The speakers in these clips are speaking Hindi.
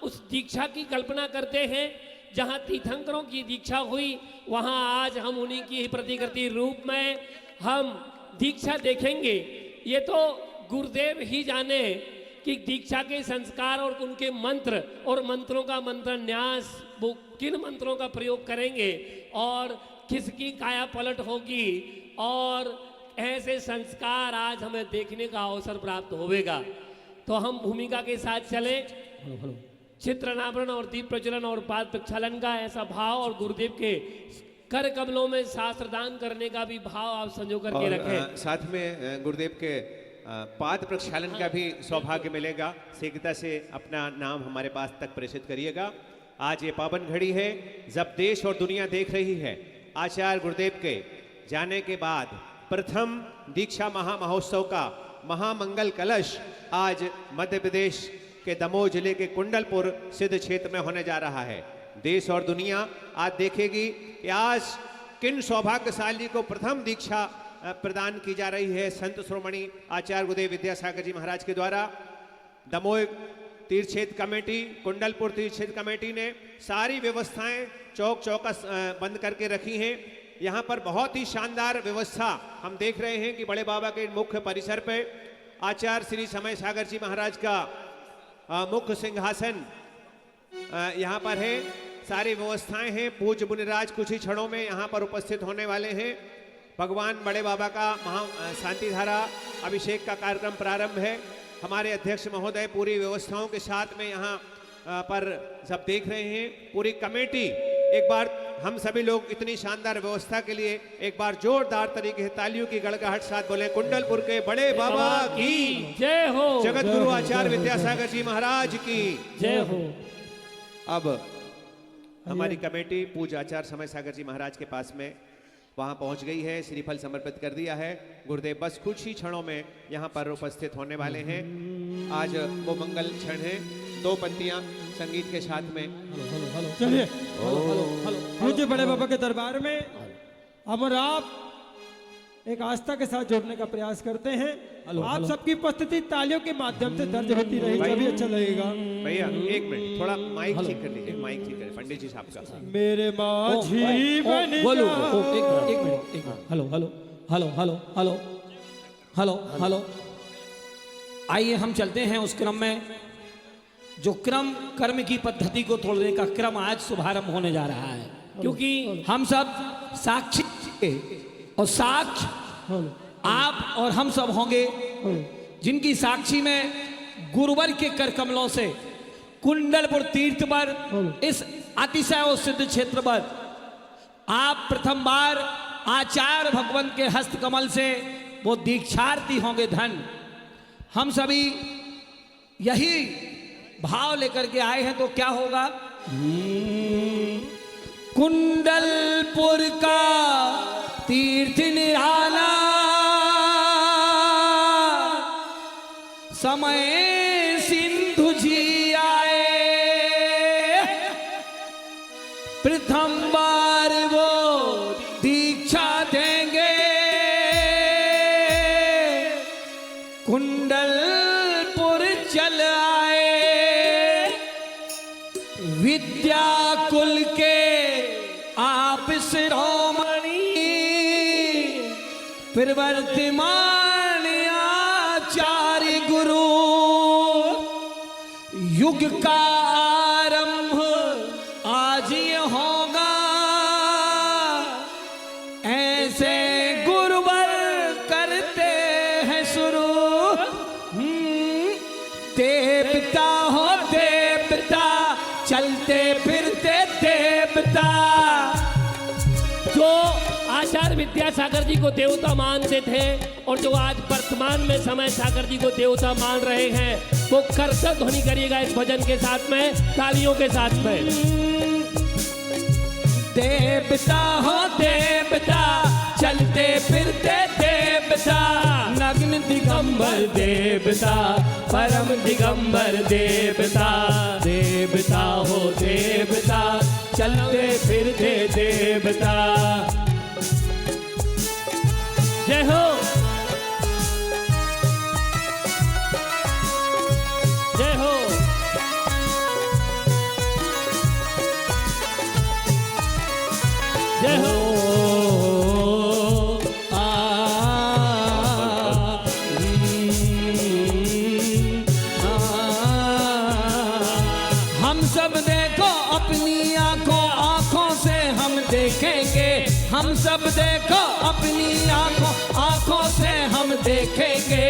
उस दीक्षा की कल्पना करते हैं जहाँ तीर्थंकरों की दीक्षा हुई, वहाँ आज हम उन्हीं की प्रतिकृति रूप में हम दीक्षा देखेंगे। ये तो गुरुदेव ही जाने कि दीक्षा के संस्कार और उनके मंत्र और मंत्रों का मंत्र न्यास, वो किन मंत्रों का प्रयोग करेंगे और किसकी काया पलट होगी, और ऐसे संस्कार आज हमें देखने का अवसर प्राप्त होगा। तो हम भूमिका के साथ चले। चित्र नावरण और दीप प्रज्वलन और पाद प्रक्षालन का ऐसा भाव, और गुरुदेव के कर कमलों में शास्त्र दान करने का भी भाव आप संजो करके रखें। साथ में गुरुदेव के पाद प्रक्षालन का भी सौभाग्य मिलेगा। शीघ्रता से अपना नाम हमारे पास तक प्रेषित करिएगा। आज ये पावन घड़ी है जब देश और दुनिया देख रही है आचार्य गुरुदेव के जाने के बाद प्रथम दीक्षा महामहोत्सव का महामंगल कलश आज मध्य प्रदेश के दमोह जिले के कुंडलपुर सिद्ध क्षेत्र में होने जा रहा है। देश और दुनिया आज देखेगी कि आज किन सौभाग्यशाली को प्रथम दीक्षा प्रदान की जा रही है। संत श्रोमणी आचार्य गुरुदेव विद्यासागर जी महाराज के द्वारा दमोह तीर्थ क्षेत्र कमेटी, कुंडलपुर तीर्थ क्षेत्र कमेटी ने सारी व्यवस्थाएं चौक चौकस बंद करके रखी हैं। यहाँ पर बहुत ही शानदार व्यवस्था हम देख रहे हैं कि बड़े बाबा के मुख्य परिसर पे आचार्य श्री समय सागर जी महाराज का मुख्य सिंहासन यहाँ पर है। सारी व्यवस्थाएं हैं। पूज्य मुनिराज कुछ ही क्षणों में यहाँ पर उपस्थित होने वाले हैं। भगवान बड़े बाबा का महा शांति धारा अभिषेक का कार्यक्रम प्रारंभ है। हमारे अध्यक्ष महोदय पूरी व्यवस्थाओं के साथ में यहाँ पर सब देख रहे हैं। पूरी कमेटी, एक बार हम सभी लोग इतनी शानदार व्यवस्था के लिए एक बार जोरदार तरीके से तालियों की गड़गड़ाहट साथ बोले कुंडलपुर के बड़े बाबा की जय हो, जगत गुरु आचार्य विद्यासागर जी महाराज की जय हो। अब हमारी कमेटी पूज्य आचार्य समय सागर जी महाराज के पास में वहां पहुंच गई है। श्रीफल समर्पित कर दिया है। गुरुदेव बस कुछ ही क्षणों में यहाँ पर उपस्थित होने वाले हैं। आज वो मंगल क्षण है। दो पंक्तियां संगीत के साथ में। चलिए पूज्य बड़े बाबा के दरबार में हम और आप एक आस्था के साथ जोड़ने का प्रयास करते हैं। आप सबकी उपस्थिति तालियों के माध्यम से दर्ज होती रहेगी, तभी अच्छा लगेगा। भैया एक मिनट, थोड़ा माइक ठीक कर लीजिए। माइक ठीक करें पंडित जी साहब का। मेरे माझी बन बोलो एक minute. Hello hello hello hello hello hello hello. आइए हम चलते हैं उस क्रम में, जो क्रम कर्म की पद्धति को तोड़ने का क्रम आज शुभारंभ होने जा रहा है। क्योंकि हम सब साक्षी और साक्ष्य आप और हम सब होंगे, जिनकी साक्षी में गुरुवर के कर कमलों से कुंडलपुर तीर्थ पर इस अतिशय और सिद्ध क्षेत्र पर आप प्रथम बार आचार्य भगवंत के हस्त कमल से वो दीक्षार्थी होंगे धन। हम सभी यही भाव लेकर के आए हैं। तो क्या होगा? कुंडलपुर का तीर्थ निराला, समय सिंधु जी आए, प्रथम बार वो दीक्षा देंगे। कुंडलपुर चल आए, विद्या कुल के आप शिरोमणि, फिर वर्तमान आचार्य गुरु, युग का आरंभ आज ये होगा। ऐसे गुरुवर करते हैं शुरू, देवता हो देवता, चलते फिरते देवता। जो आचार्य विद्यासागर जी को देवता मानते थे और जो आज वर्तमान में समय सागर जी को देवता मान रहे हैं, वो करतब ध्वनि करिएगा इस भजन के साथ में, तालियों के साथ में। देवता हो देवता, चलते फिरते देवता, नग्न दिगंबर देवता, परम दिगंबर देवता। देवता हो देवता, चलते फिरते देवता। जय हो, जय हो। हम सब देखो अपनी आंखों आंखों से हम देखेंगे, हम सब देखो अपनी आंखों आंखों से हम देखेंगे।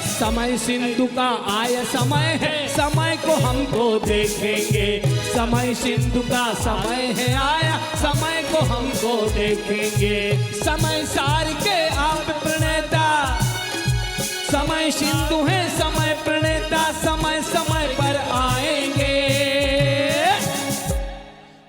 समय सिंधु का आया समय है, समय को हमको देखेंगे। समय सिंधु का समय है आया, समय को हमको देखेंगे। समय सार के आप प्रणेता, समय सिंधु है समय प्रणेता, समय समय पर आएंगे।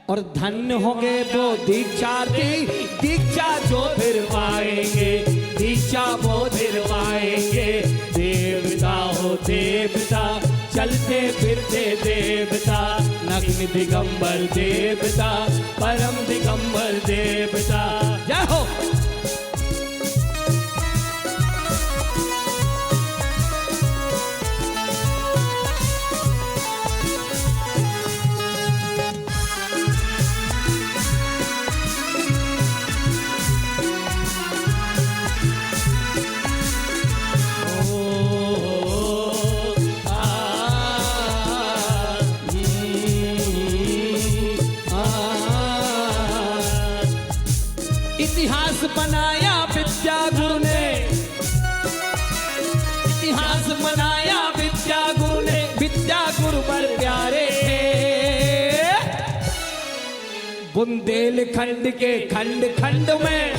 और धन्य होंगे वो दीक्षार्थी, दीक्षा जो फिर पाएंगे, दीक्षा वो फिर पाएंगे। देवता हो देवता, चलते फिरते देवता, नग्न दिगंबर देवता, परम दिगंबर देवता। जय हो। इतिहास बनाया विद्या गुरु ने, इतिहास बनाया विद्या गुरु ने, विद्या गुरु पर प्यारे थे। बुंदेलखंड के खंड खंड में,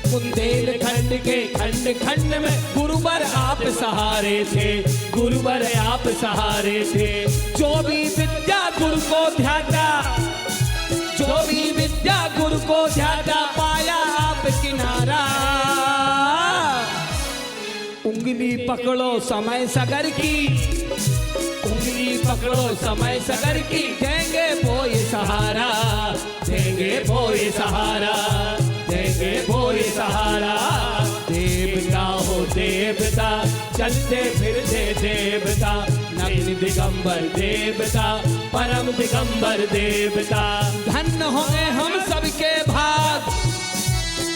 बुंदेलखंड के खंड खंड में गुरुवर आप सहारे थे, गुरुवर आप सहारे थे। जो भी विद्या गुरु को ध्याता, जो भी विद्या गुरु को ध्याता, पाया आप किनारा। उंगली पकड़ो समय सगर की, उंगली पकड़ो समय सगर की, देंगे वो ये सहारा, देंगे वो ये सहारा, देंगे वो ये सहारा। देवता हो देवता, चलते फिरते देवता, नग्न दिगंबर देवता, परम दिगंबर देवता। धन्य होंगे हम सबके भाग,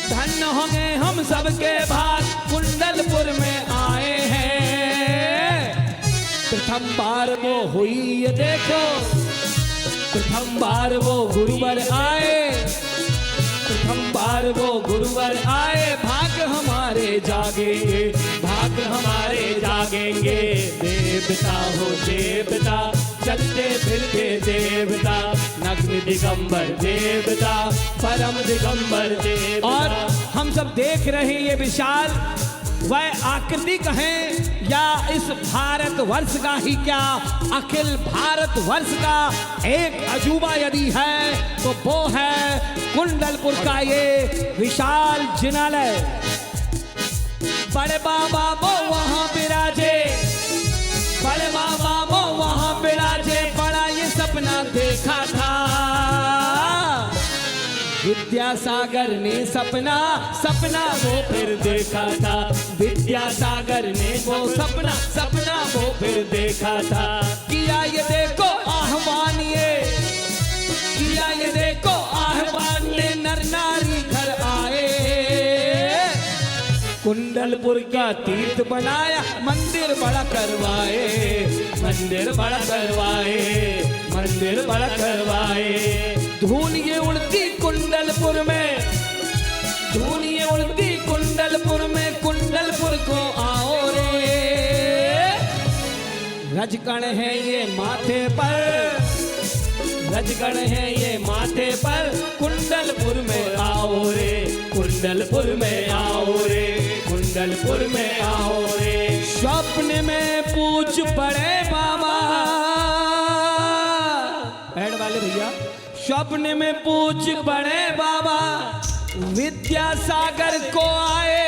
धन्य होंगे हम सबके भाग, कुंडलपुर में आए हैं। प्रथम बार वो हुई ये देखो, प्रथम बार वो गुरुवर आए, प्रथम बार वो गुरुवर आए। भाग हमारे जागेंगे, भाग हमारे जागेंगे। देवता हो देवता, चलते फिरते देवता, नग्न दिगंबर देवता, परम दिगंबर देवता। और हम सब देख रहे हैं ये विशाल वह आकृति कहें या इस भारत वर्ष का ही क्या, अखिल भारत वर्ष का एक अजूबा यदि है तो वो है कुंडलपुर का ये विशाल जिनालय। बड़े बाबा वो वहां विराजे, बड़े बाबा वो वहां विराजे, बड़ा ये सपना देखा था विद्यासागर ने, सपना सपना वो फिर देखा था विद्यासागर ने, वो सपना सपना वो फिर देखा था। किया ये देखो आह्वान, ये किया ये देखो आह्वान, ने नर नारी घर आए। कुंडलपुर का तीर्थ बनाया, मंदिर बड़ा करवाए, मंदिर बड़ा करवाए, मंदिर बड़ा करवाए। धून ये उड़ती कुंडलपुर में, धून ये उड़ती कुंडलपुर में, कुंडलपुर को आओ रे। रजगण है ये माथे पर, रजगण है ये माथे पर, कुंडलपुर में आओ रे, कुंडलपुर में आओ रे, कुंडलपुर में आओ रे। स्वप्न में पूछ पड़े बाबा, पैड वाले भैया, स्वप्न में पूछ पड़े बाबा, विद्यासागर को आए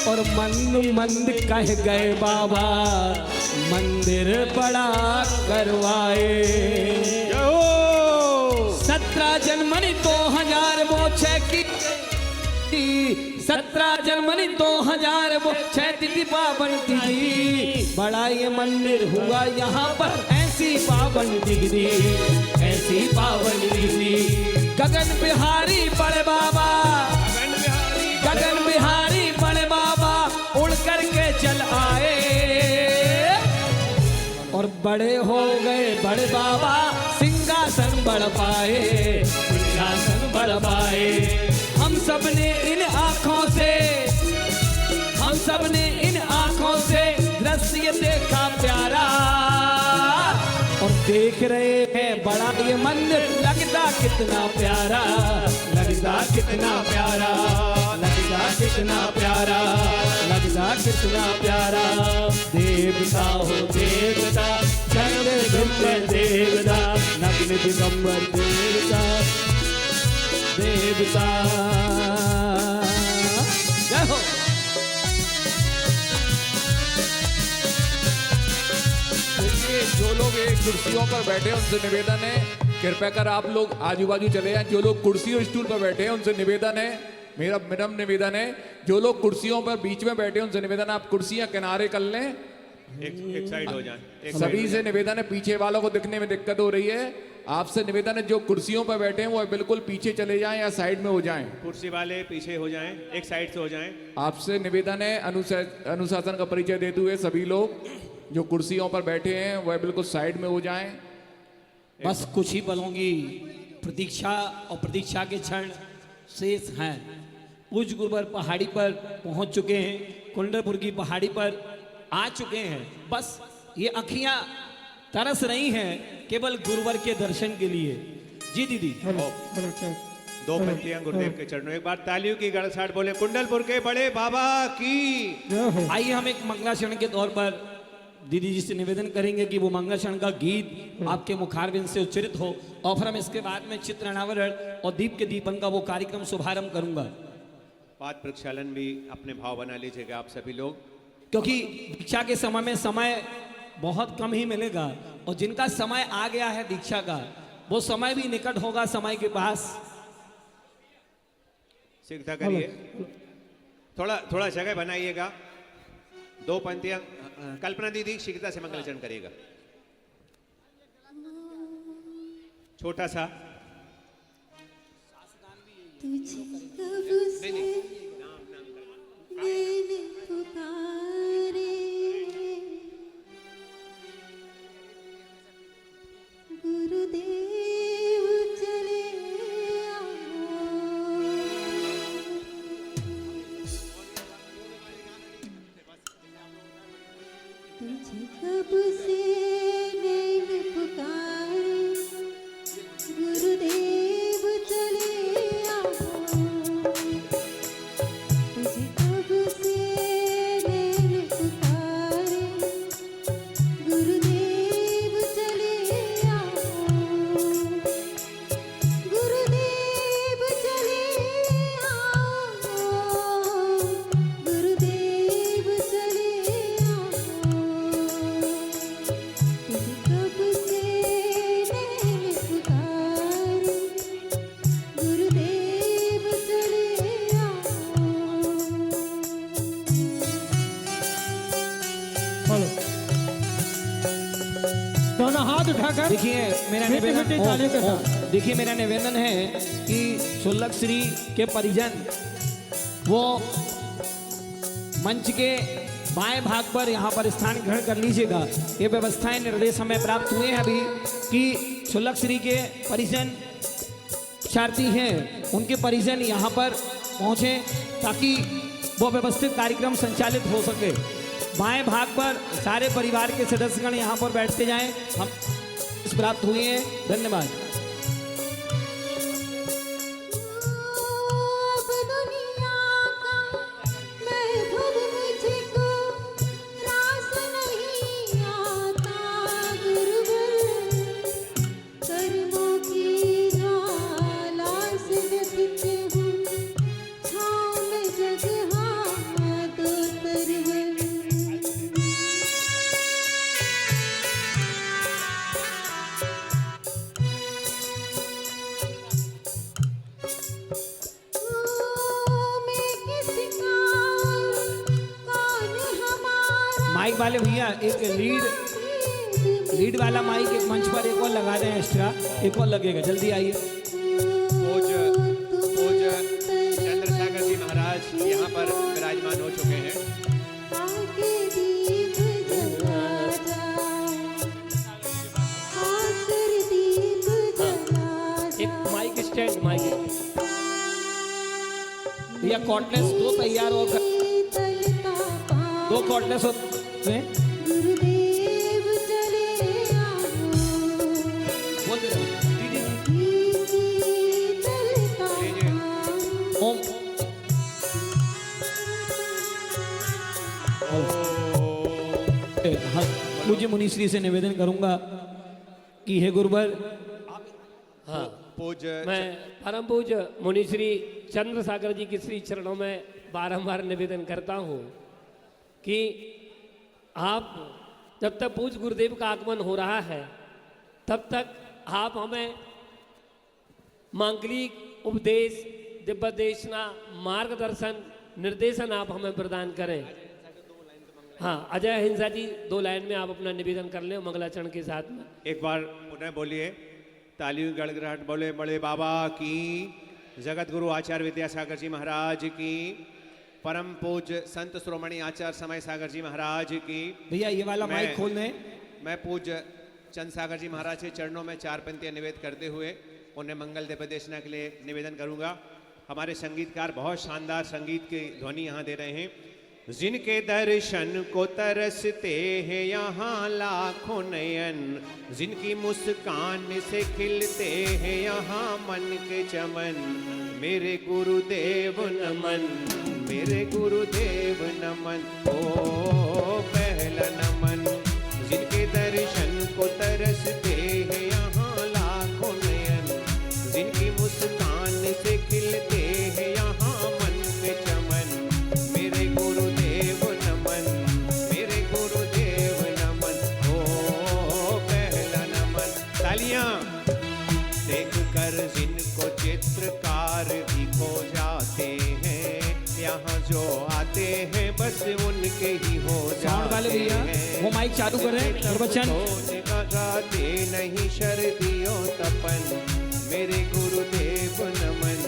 और मंद मंद कह गए बाबा, मंदिर बड़ा करवाए। 17 जनवरी 2006 की 17 जनवरी 2006 तिथि पावन तिथि, बड़ा ये मंदिर हुआ यहाँ पर, ऐसी पावन तिथि, ऐसी पावन तिथि। गगन बिहारी बड़े बाबा, गगन बिहारी बड़े बाबा उड़ करके चल आए। बड़े हो गए बड़े बाबा सिंहासन बढ़ पाए, सिंहासन बढ़ पाए। हम सब ने इन आंखों से, हम सब ने इन आंखों से दृश्य देखा प्यारा, और देख रहे हैं बड़ा ये मंदिर लगता कितना प्यारा, लगता कितना प्यारा, लगता कितना प्यारा, लगता कितना प्यारा। देवता हो देवता, चंद्र दिगंबर देवता, नग्न दिगंबर देवता, देवता। जय हो। जो लोग एक कुर्सियों पर बैठे हैं उनसे निवेदन है, कृपया कर आप लोग आजू बाजू चले जाएं। जो लोग कुर्सी और स्टूल पर बैठे हैं उनसे निवेदन है, मेरा विनम्र निवेदन है, जो लोग कुर्सियों पर बीच में बैठे हैं उनसे निवेदन है आप कुर्सियां किनारे कर लें। एक साइड हो जाए, एक सभी साइड से निवेदन है, पीछे वालों को दिखने में दिक्कत हो रही है, आपसे निवेदन है जो कुर्सियों पर बैठे हैं वो बिल्कुल पीछे चले जाएं या साइड में हो जाएं। कुर्सी वाले पीछे हो जाएं, एक साइड से हो जाएं। आपसे निवेदन है अनुशासन का परिचय देते हुए सभी लोग जो कुर्सियों पर बैठे हैं वह बिल्कुल साइड में हो जाएं। बस कुछ ही पलों की प्रतीक्षा और प्रतीक्षा के क्षण शेष हैं। उच्च गुरुवर पहाड़ी पर पहुंच चुके हैं, कुंडलपुर की पहाड़ी पर आ चुके हैं। बस ये अखियां तरस रही हैं केवल गुरुवर के दर्शन के लिए। जी दीदी। दो पंक्तियां गुरुदेव के चरणों, एक बार तालियों की गड़गड़ाहट बोले कुंडलपुर के बड़े बाबा की। आइए हम एक मंगलाचरण के तौर पर दीदी जी से निवेदन करेंगे कि वो मंगलाचरण का गीत आपके मुखारबिंद से उच्चरित हो, और फिर हम इसके बाद में चित्र अनावरण और दीप के दीपन का वो कार्यक्रम शुभारंभ करूंगा। पाद प्रक्षालन भी अपने भाव बना लीजिएगा आप सभी लोग, क्योंकि दीक्षा के समय में समय बहुत कम ही मिलेगा, और जिनका समय आ गया है दीक्षा का वो समय भी निकट होगा समय के पास। शीघ्रता करिए, थोड़ा थोड़ा जगह बनाइएगा। दो पंक्तियां, कल्पना दीदी शीघ्रता से मंगलाचरण करिएगा, छोटा सा। तुझे कब से मैंने पुकारे, गुरुदेव चले आओ। तुझे कब से मैंने पुकारे, गुरुदेव चले आओ। तुझे कब से मैंने पुकारे, गुरुदेव चले आओ। गुरुदेव चले आओ, गुरुदेव चले आओ। तुझे कब से मैंने पुकारे, गुरुदेव चले आओ। हेलो, दोनों हाथ उठाकर देखिए मेरा मीठी निवेदन मीठी तालियों के साथ। देखिए मेरा निवेदन है कि शुल्लक श्री के परिजन वो मंच के बाएं भाग पर यहाँ पर स्थान ग्रहण कर लीजिएगा। ये व्यवस्थाएं निर्देश हमें प्राप्त हुए हैं अभी कि शुल्लक श्री के परिजन शिक्षार्थी हैं उनके परिजन यहाँ पर पहुँचे ताकि वो व्यवस्थित कार्यक्रम संचालित हो सके। बाएं भाग पर सारे परिवार के सदस्यगण यहाँ पर बैठते जाएं। हम इस प्राप्त हुए हैं। धन्यवाद। अब दुनिया का महबूब मुझको रास नहीं आता, गुरुवर कर्मों की ज्वाला से व्यथित हूँ, छाँव में जगहा दो तरवर। मैं किसका कौन हमारा माइक वाले भैया एक लीड वाला माइक एक मंच पर एक और लगा दें, एक्स्ट्रा एक और लगेगा। जल्दी आइए। पूज्य चंद्रशेखर जी महाराज यहाँ पर विराजमान हो चुके हैं। आगे दीप जला जा। भैया कॉर्डलेस दो तैयार हो कर, शीतलता पाओ दो कॉर्डलेस होते हैं। गुरुदेव चले आओ बोल दे रहे हो। दीदी शीतलता पाओ ओम हाँ, मुझे मुनिश्री से निवेदन करूंगा कि हे गुरुवर, हाँ पूज्य मैं परम पूज्य मुनिश्री चंद्र सागर जी के श्री चरणों में बारंबार निवेदन करता हूँ कि आप जब तक पूज्य गुरुदेव का आगमन हो रहा है तब तक आप हमें मांगलिक उपदेश, दिव्यदेशना, मार्गदर्शन, निर्देशन आप हमें प्रदान करें। हाँ, अजय हिंसा जी 2 लाइन में आप अपना निवेदन कर लें मंगलाचरण के साथ में। एक बार पुनः बोलिए, तालियों गड़गड़ाहट बोले, बड़े बाबा की, जगत गुरु आचार्य विद्यासागर जी महाराज की, परम पूज्य संत श्रोमणी आचार्य समय सागर जी महाराज की। भैया ये वाला माइक खोल दें। मैं पूज्य चंद सागर जी महाराज के चरणों में 4 पंक्तियां निवेद करते हुए उन्हें मंगल दिव्यदेशना के लिए निवेदन करूंगा। हमारे संगीतकार बहुत शानदार संगीत की ध्वनि यहाँ दे रहे हैं। जिनके दर्शन को तरसते हैं यहाँ लाखों नयन, जिनकी मुस्कान से खिलते हैं यहाँ मन के चमन, मेरे गुरुदेव नमन, मेरे गुरुदेव नमन, ओ पहला नमन। जिनके दर्शन को तरसते हैं यहाँ लाखों नयन, जिनकी मुस्कान से खिलते हैं यहाँ मन के चमन, मेरे गुरुदेव नमन, मेरे गुरुदेव नमन, ओ पहला नमन। तालियां। देख कर जिनको चित्रकार भी खो जाते हैं, यहाँ जो आते हैं बस उनके ही हो साउंड वाले जाते भैया हैं। वो माइक चालू करें। प्रवचन गाते नहीं शर्दियों तपन, मेरे गुरुदेव नमन,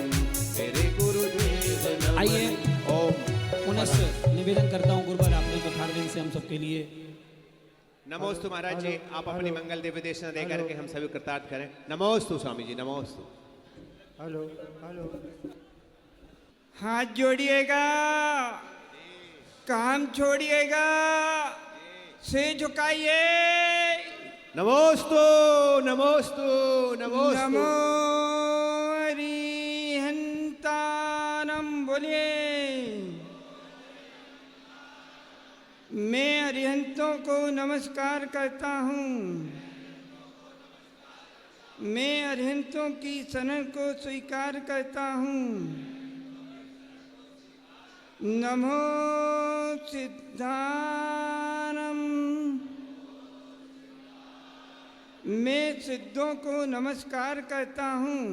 मेरे गुरुदेव नमन। आइए ओम पुनः निवेदन करता हूँ गुरुवर आपने मुखारविंद से हम सबके लिए। नमोस्तु महाराज जी, आप अपनी मंगल दिव्यदेशना दे करके हम सभी कृतार्थ करें। नमोस्तु स्वामी जी, नमोस्तु। हेलो हेलो, हाथ जोड़िएगा, काम छोड़िएगा, सिर झुकाइए। नमोस्तु नमोस्तु नमोस्तु। नमो अरिहंतानम बोलिए। मैं अरिहंतों को नमस्कार करता हूँ, मैं अरिहंतों की शरण को स्वीकार करता हूँ। नमो सिद्धानम, मैं सिद्धों को नमस्कार करता हूँ,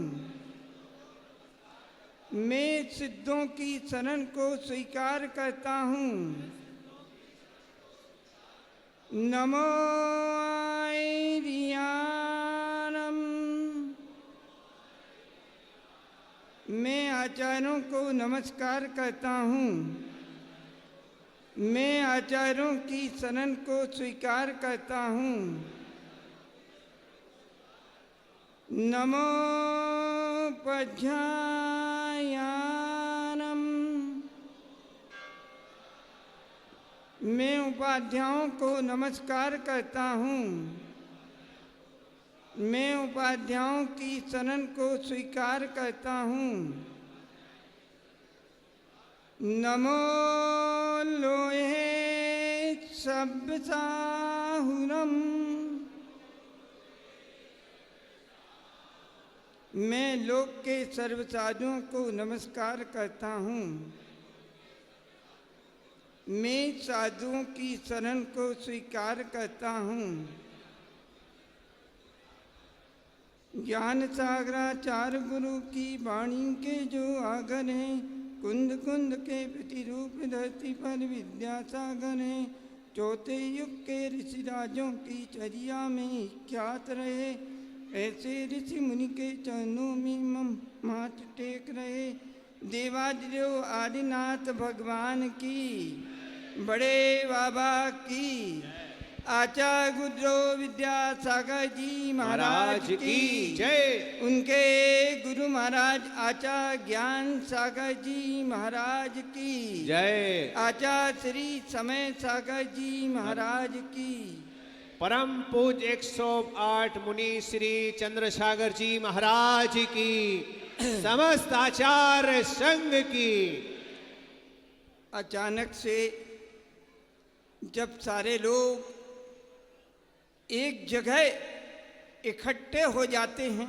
मैं सिद्धों की शरण को स्वीकार करता हूँ। नमो आर्यानम, मैं आचार्यों को नमस्कार करता हूँ, मैं आचार्यों की शरण को स्वीकार करता हूँ। नमो पज्यायानम, मैं उपाध्यायों को नमस्कार करता हूँ, मैं उपाध्यायों की शरण को स्वीकार करता हूँ। नमो लोहे सब्बसाहुरम, मैं लोक के सर्व साधुओं को नमस्कार करता हूँ, मैं साधुओं की शरण को स्वीकार करता हूँ। ज्ञान सागराचार्य गुरु की वाणी के जो आगर हैं, कुंद कुंद के प्रतिरूप धरती पर विद्यासागर हैं। चौथे युग के ऋषिराजों की चर्या में ख्यात रहे, ऐसे ऋषि मुनि के चरणों में माथ टेक रहे। देवादिदेव आदिनाथ भगवान की, बड़े बाबा की, आचार्य गुरु विद्यासागर जी महाराज की जय। उनके गुरु महाराज आचार्य ज्ञान सागर जी महाराज की जय। आचार्य श्री समय सागर जी महाराज की परम पूज्य 108 मुनि श्री चंद्रसागर जी महाराज की, समस्त आचार्य संघ की। अचानक से जब सारे लोग एक जगह इकट्ठे हो जाते हैं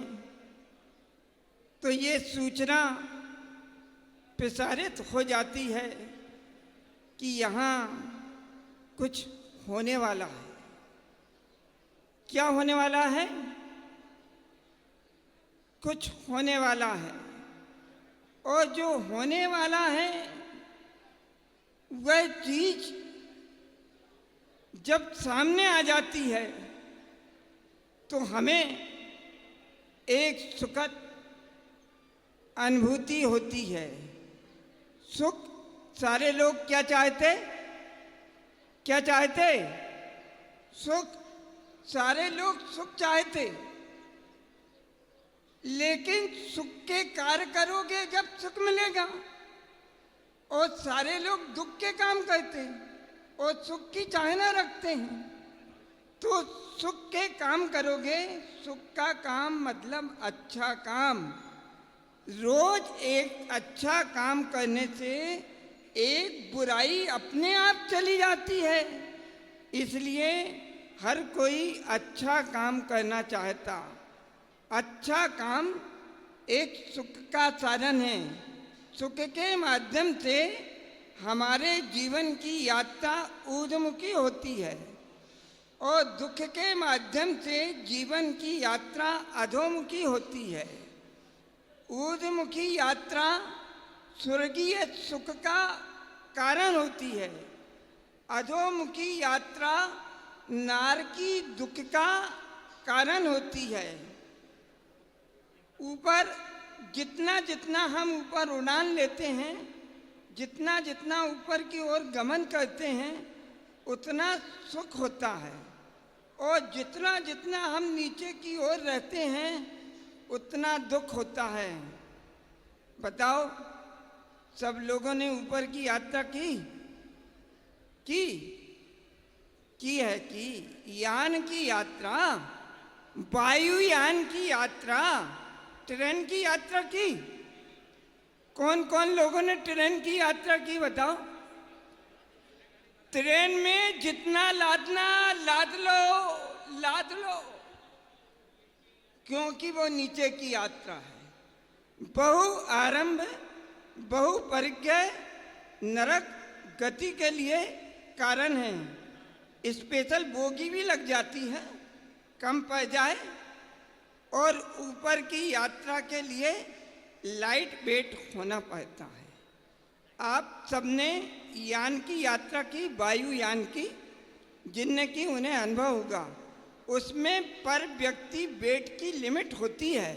तो ये सूचना प्रसारित हो जाती है कि यहाँ कुछ होने वाला है। क्या होने वाला है? कुछ होने वाला है। और जो होने वाला है वह चीज जब सामने आ जाती है तो हमें एक सुखद अनुभूति होती है। सुख सारे लोग क्या चाहते? क्या चाहते? सुख। सारे लोग सुख चाहते, लेकिन सुख के कार्य करोगे जब सुख मिलेगा। और सारे लोग दुख के काम करते हैं और सुख की चाहना रखते हैं। तो सुख के काम करोगे, सुख का काम मतलब अच्छा काम। रोज एक अच्छा काम करने से एक बुराई अपने आप चली जाती है। इसलिए हर कोई अच्छा काम करना चाहता। अच्छा काम एक सुख का साधन है। सुख के माध्यम से हमारे जीवन की यात्रा ऊर्ध्वमुखी होती है और दुख के माध्यम से जीवन की यात्रा अधोमुखी होती है। ऊर्ध्वमुखी यात्रा स्वर्गीय सुख का कारण होती है। अधोमुखी यात्रा नारकी दुख का कारण होती है। ऊपर जितना जितना हम ऊपर उड़ान लेते हैं, जितना जितना ऊपर की ओर गमन करते हैं, उतना सुख होता है। और जितना जितना हम नीचे की ओर रहते हैं, उतना दुख होता है। बताओ, सब लोगों ने ऊपर की यात्रा की है कि यान की यात्रा, वायुयान की यात्रा, ट्रेन की यात्रा की। कौन कौन लोगों ने ट्रेन की यात्रा की बताओ? ट्रेन में जितना लादना लाद लो, क्योंकि वो नीचे की यात्रा है। बहु आरंभ, बहु परिज्ञा नरक गति के लिए कारण है। स्पेशल बोगी भी लग जाती है, कम पड़ जाए। और ऊपर की यात्रा के लिए लाइट वेट होना पड़ता है। आप सबने यान की यात्रा की, वायुयान की, जिनने की उन्हें अनुभव होगा। उसमें पर व्यक्ति वेट की लिमिट होती है,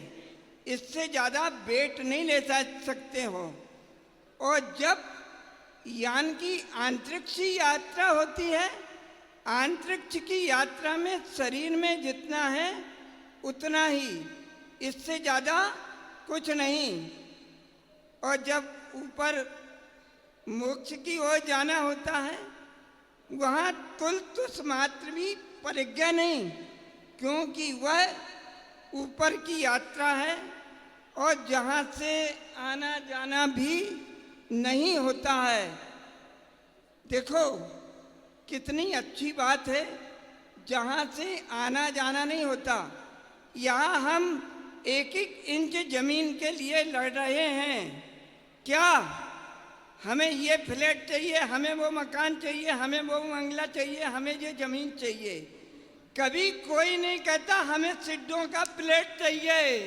इससे ज़्यादा वेट नहीं ले सकते हो। और जब यान की अंतरिक्ष यात्रा होती है, अंतरिक्ष की यात्रा में शरीर में जितना है उतना ही, इससे ज़्यादा कुछ नहीं। और जब ऊपर मोक्ष की ओर जाना होता है, वहाँ तुलतुस मात्र भी परिज्ञा नहीं, क्योंकि वह ऊपर की यात्रा है और जहाँ से आना जाना भी नहीं होता है। देखो कितनी अच्छी बात है, जहाँ से आना जाना नहीं होता। यहाँ हम एक एक इंच जमीन के लिए लड़ रहे हैं। क्या हमें ये फ्लैट चाहिए, हमें वो मकान चाहिए, हमें वो बंगला चाहिए, हमें ये जमीन चाहिए? कभी कोई नहीं कहता हमें सिड्डों का प्लेट चाहिए।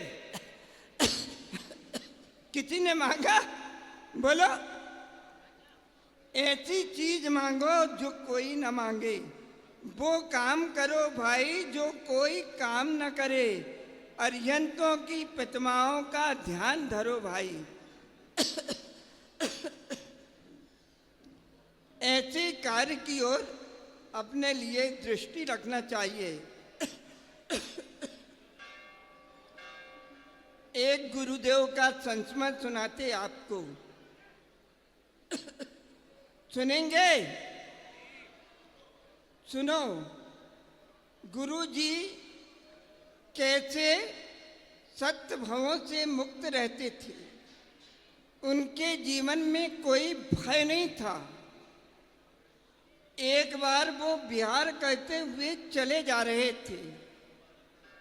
किसी ने मांगा? बोलो, ऐसी चीज मांगो जो कोई न मांगे। वो काम करो भाई जो कोई काम न करे। अरिहंतों की प्रतिमाओं का ध्यान धरो भाई। ऐसे कार्य की ओर अपने लिए दृष्टि रखना चाहिए। एक गुरुदेव का संस्मरण सुनाते आपको, सुनेंगे? सुनो। गुरुजी कैसे सत्य भावों से मुक्त रहते थे। उनके जीवन में कोई भय नहीं था। एक बार वो बिहार करते हुए चले जा रहे थे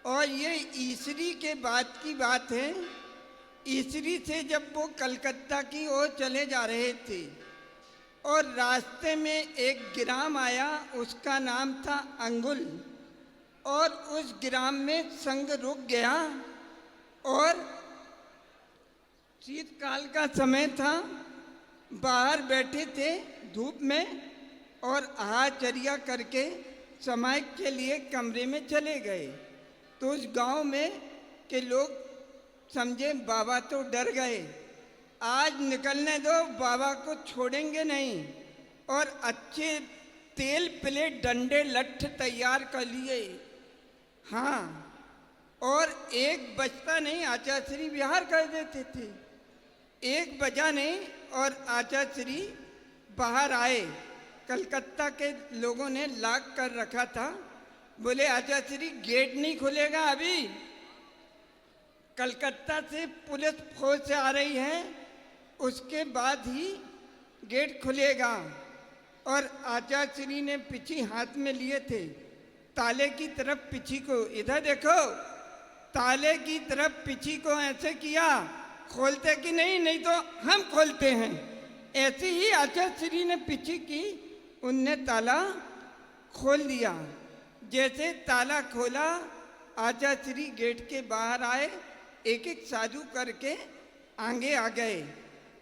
और ये ईसरी के बाद की बात है। ईसरी से जब वो कलकत्ता की ओर चले जा रहे थे और रास्ते में एक ग्राम आया, उसका नाम था अंगुल, और उस ग्राम में संग रुक गया और शीतकाल का समय था। बाहर बैठे थे धूप में और आहारचर्या करके समय के लिए कमरे में चले गए। तो उस गांव में के लोग समझे बाबा तो डर गए, आज निकलने दो, बाबा को छोड़ेंगे नहीं। और अच्छे तेल प्लेट डंडे लठ तैयार कर लिए। हाँ, और एक बजता नहीं, आचार्य विहार कर देते थे। एक बजा नहीं और आचार्य बाहर आए। कलकत्ता के लोगों ने लॉक कर रखा था। बोले आचार्य गेट नहीं खुलेगा अभी, कलकत्ता से पुलिस फोर्स आ रही है, उसके बाद ही गेट खुलेगा। और आचार्य ने पिछी हाथ में लिए थे, ताले की तरफ पिछी को, इधर देखो, ताले की तरफ पिछी को ऐसे किया, खोलते कि नहीं, नहीं तो हम खोलते हैं। ऐसे ही आचार्य ने पिछी की, उनने ताला खोल दिया। जैसे ताला खोला, आचार्य गेट के बाहर आए, एक एक साधु करके आगे आ गए।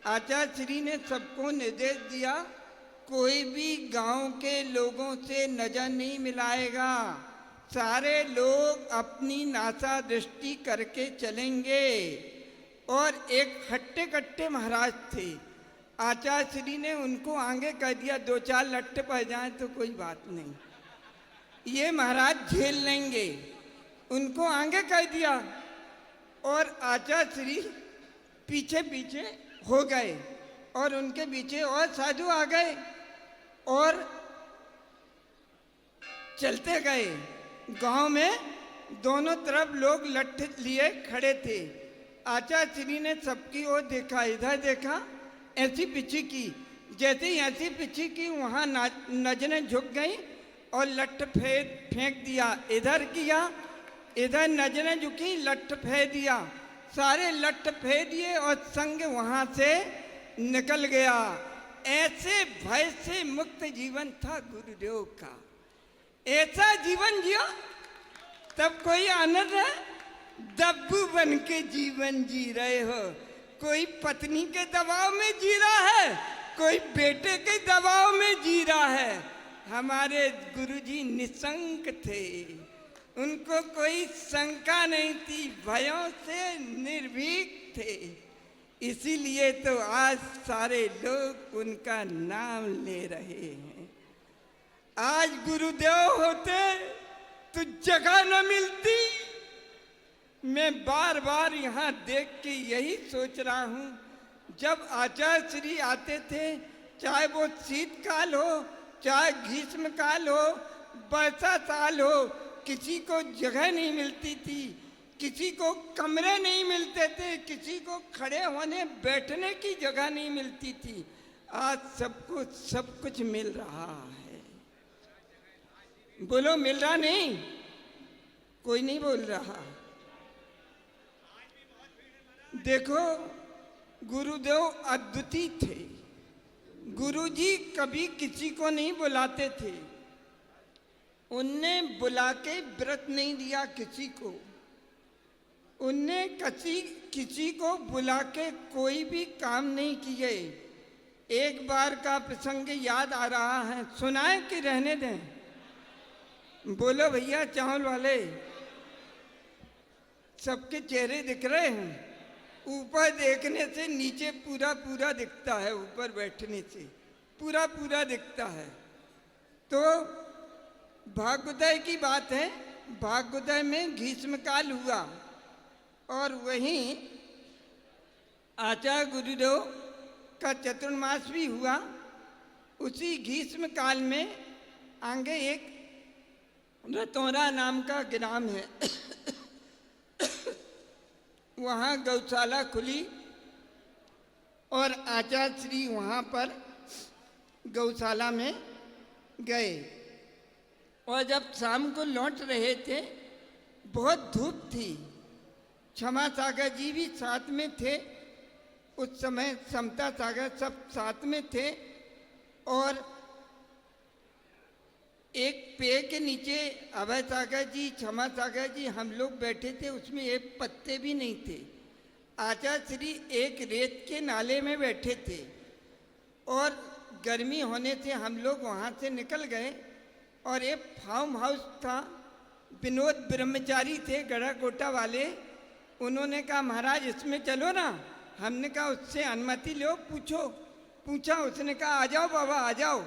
आचार्य ने सबको निर्देश दिया, कोई भी गांव के लोगों से नजर नहीं मिलाएगा, सारे लोग अपनी नासा दृष्टि करके चलेंगे। और एक हट्टे कट्टे महाराज थे, आचार्य ने उनको आगे कर दिया, दो चार लट्टे पड़ जाए तो कोई बात नहीं, ये महाराज झेल लेंगे, उनको आगे कर दिया। और आचार्य पीछे पीछे हो गए और उनके पीछे और साधु आ गए और चलते गए। गांव में दोनों तरफ लोग लठ लिए खड़े थे। आचार्य ने सबकी ओर देखा, इधर देखा, ऐसी पीछे की। जैसे ही ऐसी पीछे की, वहां नजरें झुक गई और लठ फेंक दिया। इधर किया, इधर नजरें झुकी, लठ फेंक दिया, सारे लठ फेंक दिए और संग वहां से निकल गया। ऐसे भय से मुक्त जीवन था गुरुदेव का। ऐसा जीवन जियो तब कोई आनंद है। दब्बू बन के जीवन जी रहे हो, कोई पत्नी के दबाव में जी रहा है, कोई बेटे के दबाव में जी रहा है। हमारे गुरुजी निशंक थे, उनको कोई शंका नहीं थी, भयों से निर्भीक थे। इसीलिए तो आज सारे लोग उनका नाम ले रहे हैं। आज गुरुदेव होते तो जगह न मिलती। मैं बार बार यहाँ देख के यही सोच रहा हूँ, जब आचार्य श्री आते थे, चाहे वो शीतकाल हो, चाहे ग्रीष्मकाल हो, वर्षा साल हो, किसी को जगह नहीं मिलती थी, किसी को कमरे नहीं मिलते थे, किसी को खड़े होने बैठने की जगह नहीं मिलती थी। आज सबको सब कुछ मिल रहा है। बोलो मिल रहा नहीं? कोई नहीं बोल रहा। देखो, गुरुदेव अद्वितीय थे। गुरुजी कभी किसी को नहीं बुलाते थे, उनने बुला के व्रत नहीं दिया किसी को, उनने किसी को बुला के कोई भी काम नहीं किए। एक बार का प्रसंग याद आ रहा है, सुनाए कि रहने दें? बोलो भैया चावल वाले, सबके चेहरे दिख रहे हैं। ऊपर देखने से नीचे पूरा पूरा दिखता है, ऊपर बैठने से पूरा पूरा दिखता है। तो भाग्योदय की बात है। भाग्योदय में ग्रीष्मकाल हुआ और वहीं आचार्य गुरुदेव का चतुर्मास भी हुआ। उसी ग्रीष्म काल में आगे एक रतौरा नाम का ग्राम है वहाँ गौशाला खुली और आचार्य श्री वहाँ पर गौशाला में गए और जब शाम को लौट रहे थे बहुत धूप थी। क्षमा सागर जी भी साथ में थे, उस समय समता सागर सब साथ में थे और एक पेड़ के नीचे अभय सागर जी, क्षमा सागर जी, हम लोग बैठे थे, उसमें एक पत्ते भी नहीं थे। आचार्य श्री एक रेत के नाले में बैठे थे और गर्मी होने से हम लोग वहाँ से निकल गए और एक फार्म हाउस था। विनोद ब्रह्मचारी थे गढ़ाकोटा वाले, उन्होंने कहा महाराज इसमें चलो ना। हमने कहा उससे अनुमति लो, पूछा। उसने कहा आ जाओ बाबा आ जाओ।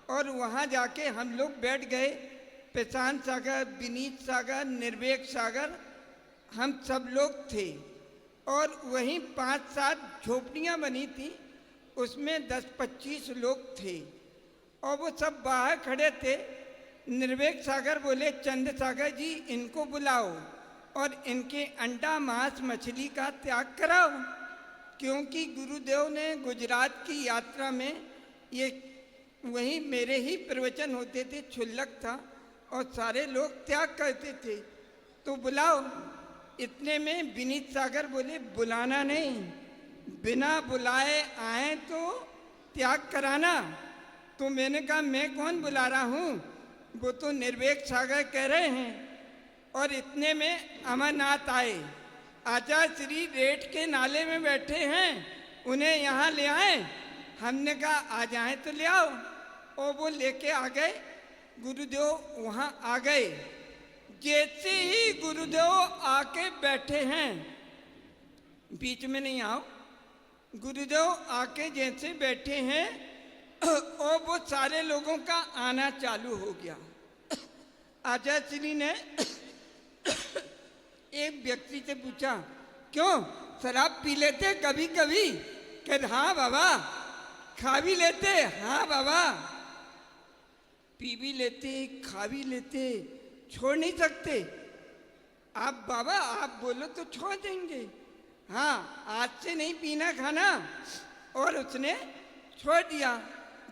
और वहाँ जाके हम लोग बैठ गए। प्रशांत सागर, विनीत सागर, निर्वेक सागर, हम सब लोग थे और वहीं 5-7 झोपड़ियाँ बनी थी, उसमें 10-25 लोग थे और वो सब बाहर खड़े थे। निर्वेक सागर बोले चंद सागर जी इनको बुलाओ और इनके अंडा मांस मछली का त्याग कराओ, क्योंकि गुरुदेव ने गुजरात की यात्रा में ये वहीं मेरे ही प्रवचन होते थे, क्षुल्लक था और सारे लोग त्याग करते थे, तो बुलाओ। इतने में विनीत सागर बोले बुलाना नहीं, बिना बुलाए आए तो त्याग कराना। तो मैंने कहा मैं कौन बुला रहा हूँ, वो तो निर्वेक सागर कह रहे हैं। और इतने में अमरनाथ आए। आचार्य श्री रेत के नाले में बैठे हैं, उन्हें यहाँ ले आए। हमने कहा आ जाए तो ले आओ, और वो लेके आ गए। गुरुदेव वहाँ आ गए। जैसे ही गुरुदेव आके बैठे हैं, बीच में नहीं आओ, गुरुदेव आके जैसे बैठे हैं और वो सारे लोगों का आना चालू हो गया। आचार्य श्री ने एक व्यक्ति से पूछा क्यों शराब पी लेते कभी कभी? कह हाँ बाबा। खा भी लेते? हाँ बाबा। पी भी लेते, खा भी लेते, छोड़ नहीं सकते? आप बाबा आप बोलो तो छोड़ देंगे। हाँ आज से नहीं पीना खाना। और उसने छोड़ दिया।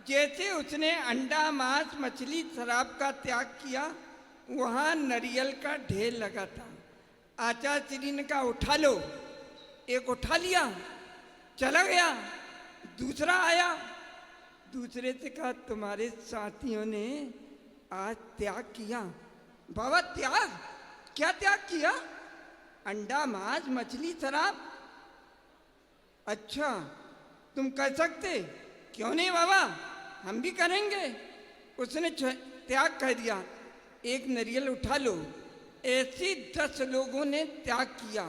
जैसे उसने अंडा मांस मछली शराब का त्याग किया, वहाँ नारियल का ढेर लगा था। आचार्य श्री ने कहा उठा लो। एक उठा लिया, चला गया। दूसरा आया, दूसरे से कहा तुम्हारे साथियों ने आज त्याग किया। बाबा त्याग? क्या त्याग किया? अंडा मांस मछली शराब। अच्छा तुम कर सकते? क्यों नहीं बाबा, हम भी करेंगे। उसने त्याग कर दिया। एक नारियल उठा लो। ऐसे 10 लोगों ने त्याग किया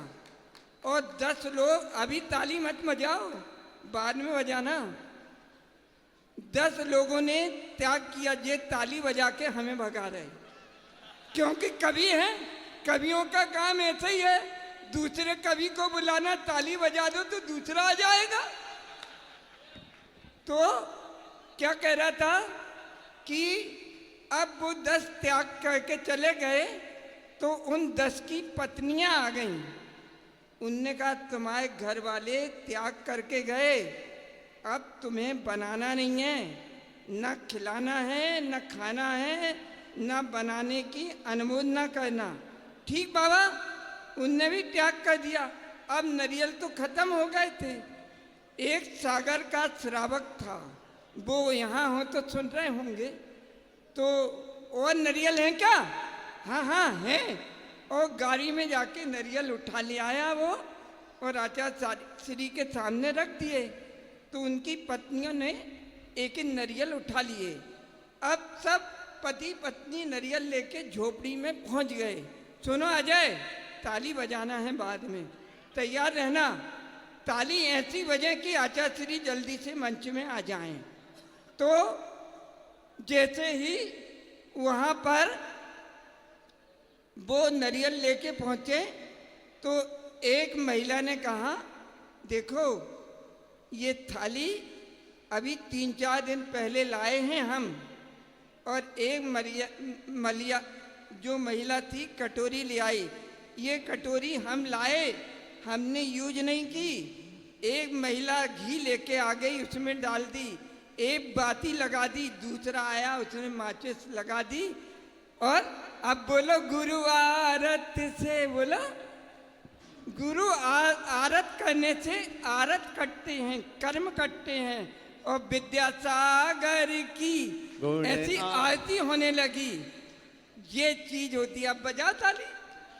और 10 लोग, अभी ताली मत बजाओ, बाद में बजाना। 10 लोगों ने त्याग किया। ये ताली बजा के हमें भगा रहे, क्योंकि कवि हैं, कवियों का काम ऐसा ही है। दूसरे कवि को बुलाना, ताली बजा दो तो दूसरा आ जाएगा। तो क्या कह रहा था कि अब वो 10 त्याग करके चले गए तो उन 10 की पत्नियां आ गईं। उनने कहा तुम्हारे घर वाले त्याग करके गए, अब तुम्हें बनाना नहीं है, न खिलाना है, न खाना है, न बनाने की अनुमोदना करना। ठीक बाबा। उनने भी त्याग कर दिया। अब नारियल तो खत्म हो गए थे। एक सागर का श्रावक था, वो यहाँ हो तो सुन रहे होंगे। तो और नारियल है क्या? हाँ हाँ है। और गाड़ी में जाके नारियल उठा ले आया वो और आचार्य श्री के सामने रख दिए। तो उनकी पत्नियों ने एक नारियल उठा लिए। अब सब पति पत्नी नारियल लेके झोपड़ी में पहुंच गए। सुनो अजय, ताली बजाना है बाद में, तैयार रहना। ताली ऐसी बजे कि आचार्य श्री जल्दी से मंच में आ जाएं। तो जैसे ही वहाँ पर वो नारियल लेके पहुँचे तो एक महिला ने कहा, देखो ये थाली अभी 3-4 दिन पहले लाए हैं हम, और एक मलिया जो महिला थी कटोरी ले आई। ये कटोरी हम लाए, हमने यूज नहीं की। एक महिला घी लेके आ गई, उसमें डाल दी, एक बाती लगा दी, दूसरा आया उसने माचिस लगा दी। और अब बोलो गुरु आरत से, बोलो गुरु आरत करने से आरत कटते हैं, कर्म कटते हैं। और विद्यासागर की ऐसी आरती होने लगी, ये चीज होती है। अब बजा ताली,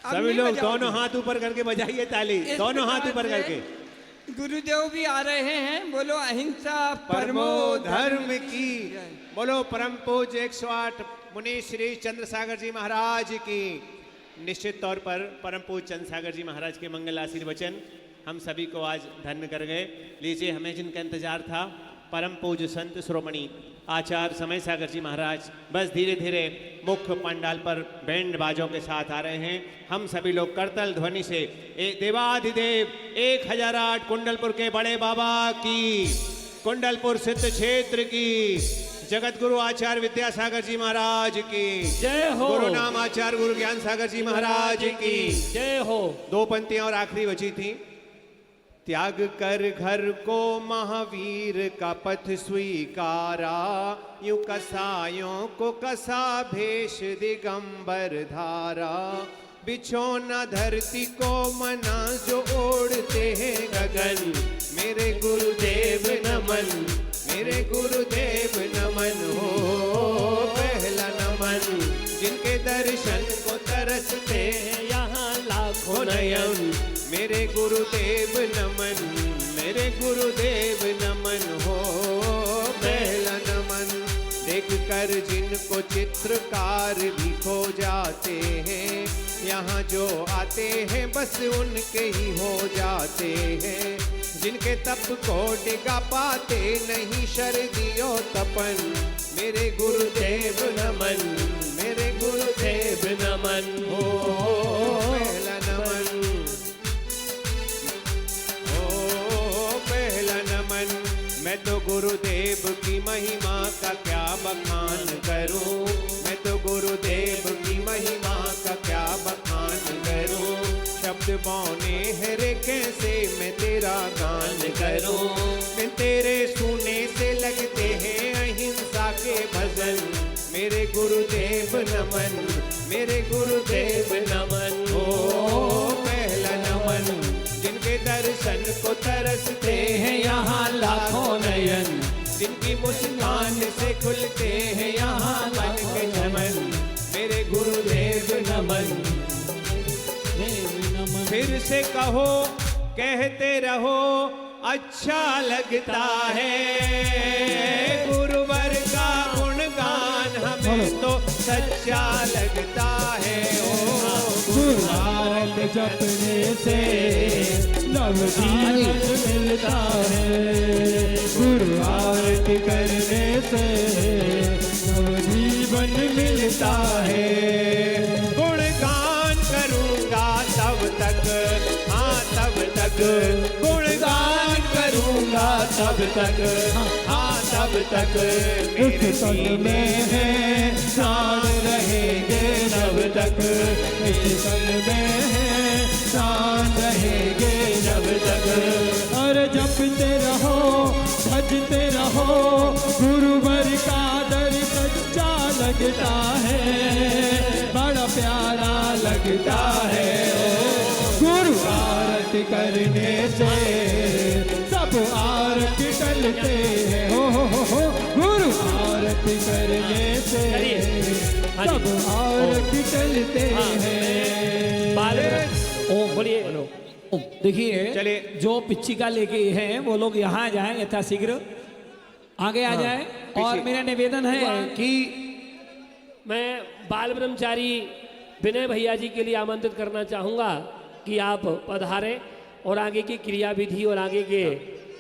अब सभी नहीं लोग बजाओगे। दोनों हाथ ऊपर करके बजाइए ताली, इस दोनों हाथ प्रकार ऊपर से करके। गुरुदेव भी आ रहे हैं, बोलो अहिंसा परमो धर्म की, बोलो परम पूज्य 108 मुनि श्री चंद्रसागर जी महाराज की। निश्चित तौर पर परम पूज्य चंद्रसागर जी महाराज के मंगल आशीर्वचन हम सभी को आज धन्य कर गए। लीजिए, हमें जिनका इंतजार था, परम पूज्य संत शिरोमणि आचार्य समय सागर जी महाराज बस धीरे धीरे मुख्य पंडाल पर बैंड बाजों के साथ आ रहे हैं। हम सभी लोग करतल ध्वनि से देवाधिदेव 1008 कुंडलपुर के बड़े बाबा की, कुंडलपुर सिद्ध क्षेत्र की, जगत गुरु आचार्य विद्यासागर जी महाराज की जय हो। गुरु नाम आचार्य गुरु ज्ञान सागर जी महाराज की जय हो। 2 पंक्तियां और आखिरी बची थी। त्याग कर घर को महावीर का पथ स्वीकारा, यूं कसायों को कसा भेष दिगंबर धारा। बिछोना धरती को मना जो ओढ़ते हैं गगन, मेरे गुरुदेव नमन, मेरे गुरुदेव नमन हो। पहला नमन जिनके दर्शन को तरसते हैं यहाँ लाखों नयन, मेरे गुरुदेव नमन, मेरे गुरुदेव नमन हो। पहला नमन देख कर जिनको चित्रकार भी खो जाते हैं, यहाँ जो आते हैं बस उनके ही हो जाते हैं। जिनके तप को डिगा पाते नहीं शर्दियों तपन, मेरे गुरुदेव नमन, मेरे गुरुदेव नमन हो। पहला नमन, मैं तो गुरुदेव की महिमा का क्या बखान करूं, मैं तो गुरुदेव की महिमा का क्या बखान करूं। शब्द बौने हैं रे कैसे मैं तेरा गान करूं, मैं तेरे सुने से लगते हैं अहिंसा के भजन, मेरे गुरुदेव नमन, मेरे गुरुदेव नमन हो। पहला नमन जिनके दर्शन को तरसते हैं यहाँ लाखों नयन, जिनकी मुस्कान से खुलते हैं यहाँ मन के चमन, मेरे गुरुदेव नमन। फिर से कहो कहते रहो अच्छा लगता है, गुरुवर का गुणगान हमें तो सच्चा लगता है। गुरु आरत जपने से नवजीवन मिलता है, गुरु आरती करने से नवजीवन मिलता है। गुणगान करूंगा तब तक, हाँ तब तक, गुणगान करूंगा तब तक, हाँ तब तक, मेरे सीने है शान रहेंगे नब तक, इस तन में है शान रहेंगे जब तक। और जपते रहो भजते रहो, गुरुवर का दर सच्चा लगता है, बड़ा प्यारा लगता है। गुरु आरती करने से सब आरती टलते हैं, हो गुरु आरती करने से सब आरती टलते हैं। ओ बोलिए। देखिए, चलिए। जो पिच्चिका लेके हैं वो लोग यहाँ जाए यथाशीघ्र आगे आ जाए। और मेरा निवेदन है कि मैं बाल ब्रह्मचारी विनय भैया जी के लिए आमंत्रित करना चाहूँगा कि आप पधारें और आगे की क्रिया विधि और आगे के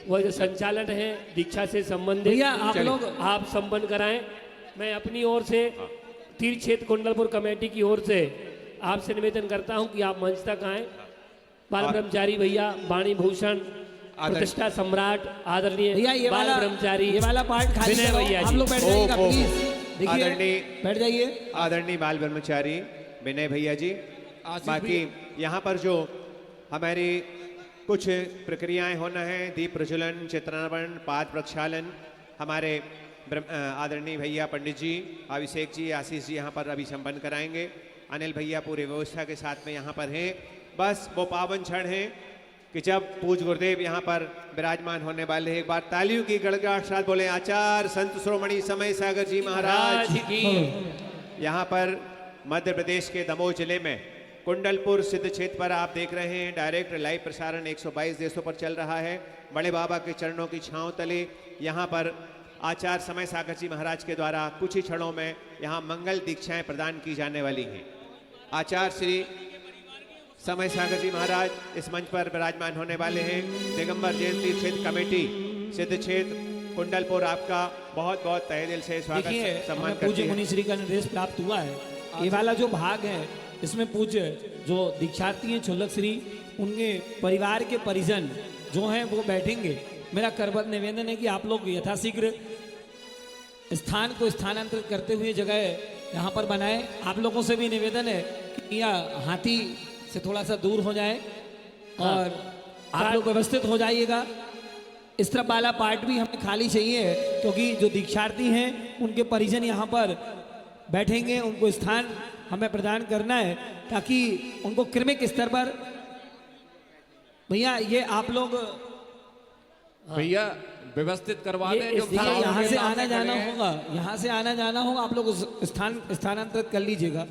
वो जो संचालन है दीक्षा से संबंधित भैया आप लोग आप संपन्न कराएं। मैं अपनी ओर से तीर्थ क्षेत्र कुंडलपुर कमेटी की ओर से आपसे निवेदन करता हूं कि आप मंच तक आए। बाल ब्रह्मचारी भैया, वाणी भूषण, प्रतिष्ठा सम्राट, आदरणीय भैया ये बाल वाला ब्रह्मचारी, ये वाला पार्ट खाली विनय करो, भैया आप जी। लोग बैठ जाइएगा ओहो। प्लीज। देखिए आदरणीय बैठ जाइए। आदरणीय बाल ब्रह्मचारी विनय भैया जी, बाकी यहाँ पर जो हमारी कुछ प्रक्रियाएं होना है, दीप प्रज्वलन, चित्रांकन, पाद प्रक्षालन, हमारे आदरणीय भैया पंडित जी, अभिषेक जी, आशीष जी यहाँ पर अभी संपन्न कराएंगे। अनिल भैया पूरी व्यवस्था के साथ में यहाँ पर हैं। बस वो पावन क्षण है कि जब पूज गुरुदेव यहाँ पर विराजमान होने वाले हैं। एक बार तालियों की गड़गड़ाहट के साथ बोले आचार्य संत शिरोमणि समय सागर जी महाराज राज की यहाँ पर मध्य प्रदेश के दमोह जिले में कुंडलपुर सिद्ध क्षेत्र पर आप देख रहे हैं डायरेक्ट लाइव प्रसारण 122 देशों पर चल रहा है। बड़े बाबा के चरणों की छांव तले यहाँ पर आचार्य समय सागर जी महाराज के द्वारा कुछ ही क्षणों में यहाँ मंगल दीक्षाएं प्रदान की जाने वाली हैं। आचार्य श्री समय सागर जी महाराज इस मंच पर विराजमान होने वाले हैं। दिगंबर जैन तीर्थ क्षेत्र कमेटी सिद्ध क्षेत्र कुंडलपुर आपका बहुत बहुत तहे दिल से स्वागत देखिए सम्मान हमें करती पूज्य है। मुनि श्री का निर्देश प्राप्त हुआ है। ये वाला जो भाग है इसमें पूज्य जो दीक्षार्थी हैं छुल्लक श्री, उनके परिवार के परिजन जो हैं वो बैठेंगे। मेरा करबद्ध निवेदन है कि आप लोग यथाशीघ्र स्थान को स्थानांतरित करते हुए जगह यहाँ पर बनाएं। आप लोगों से भी निवेदन है कि यह हाथी से थोड़ा सा दूर हो जाए और आप लोग व्यवस्थित हो जाइएगा। इस तरफ वाला पार्ट भी हमें खाली चाहिए क्योंकि जो दीक्षार्थी हैं उनके परिजन यहाँ पर बैठेंगे, उनको स्थान हमें प्रदान करना है ताकि उनको क्रमिक स्तर पर भैया ये आप लोग भैया व्यवस्थित करवा ये दें। इस जो दिशा भाव यहाँ के से सामने आना जाना खड़े हैं। होगा, यहाँ से आना जाना होगा। आप लोग उस स्थानांतरित कर लीजिएगा।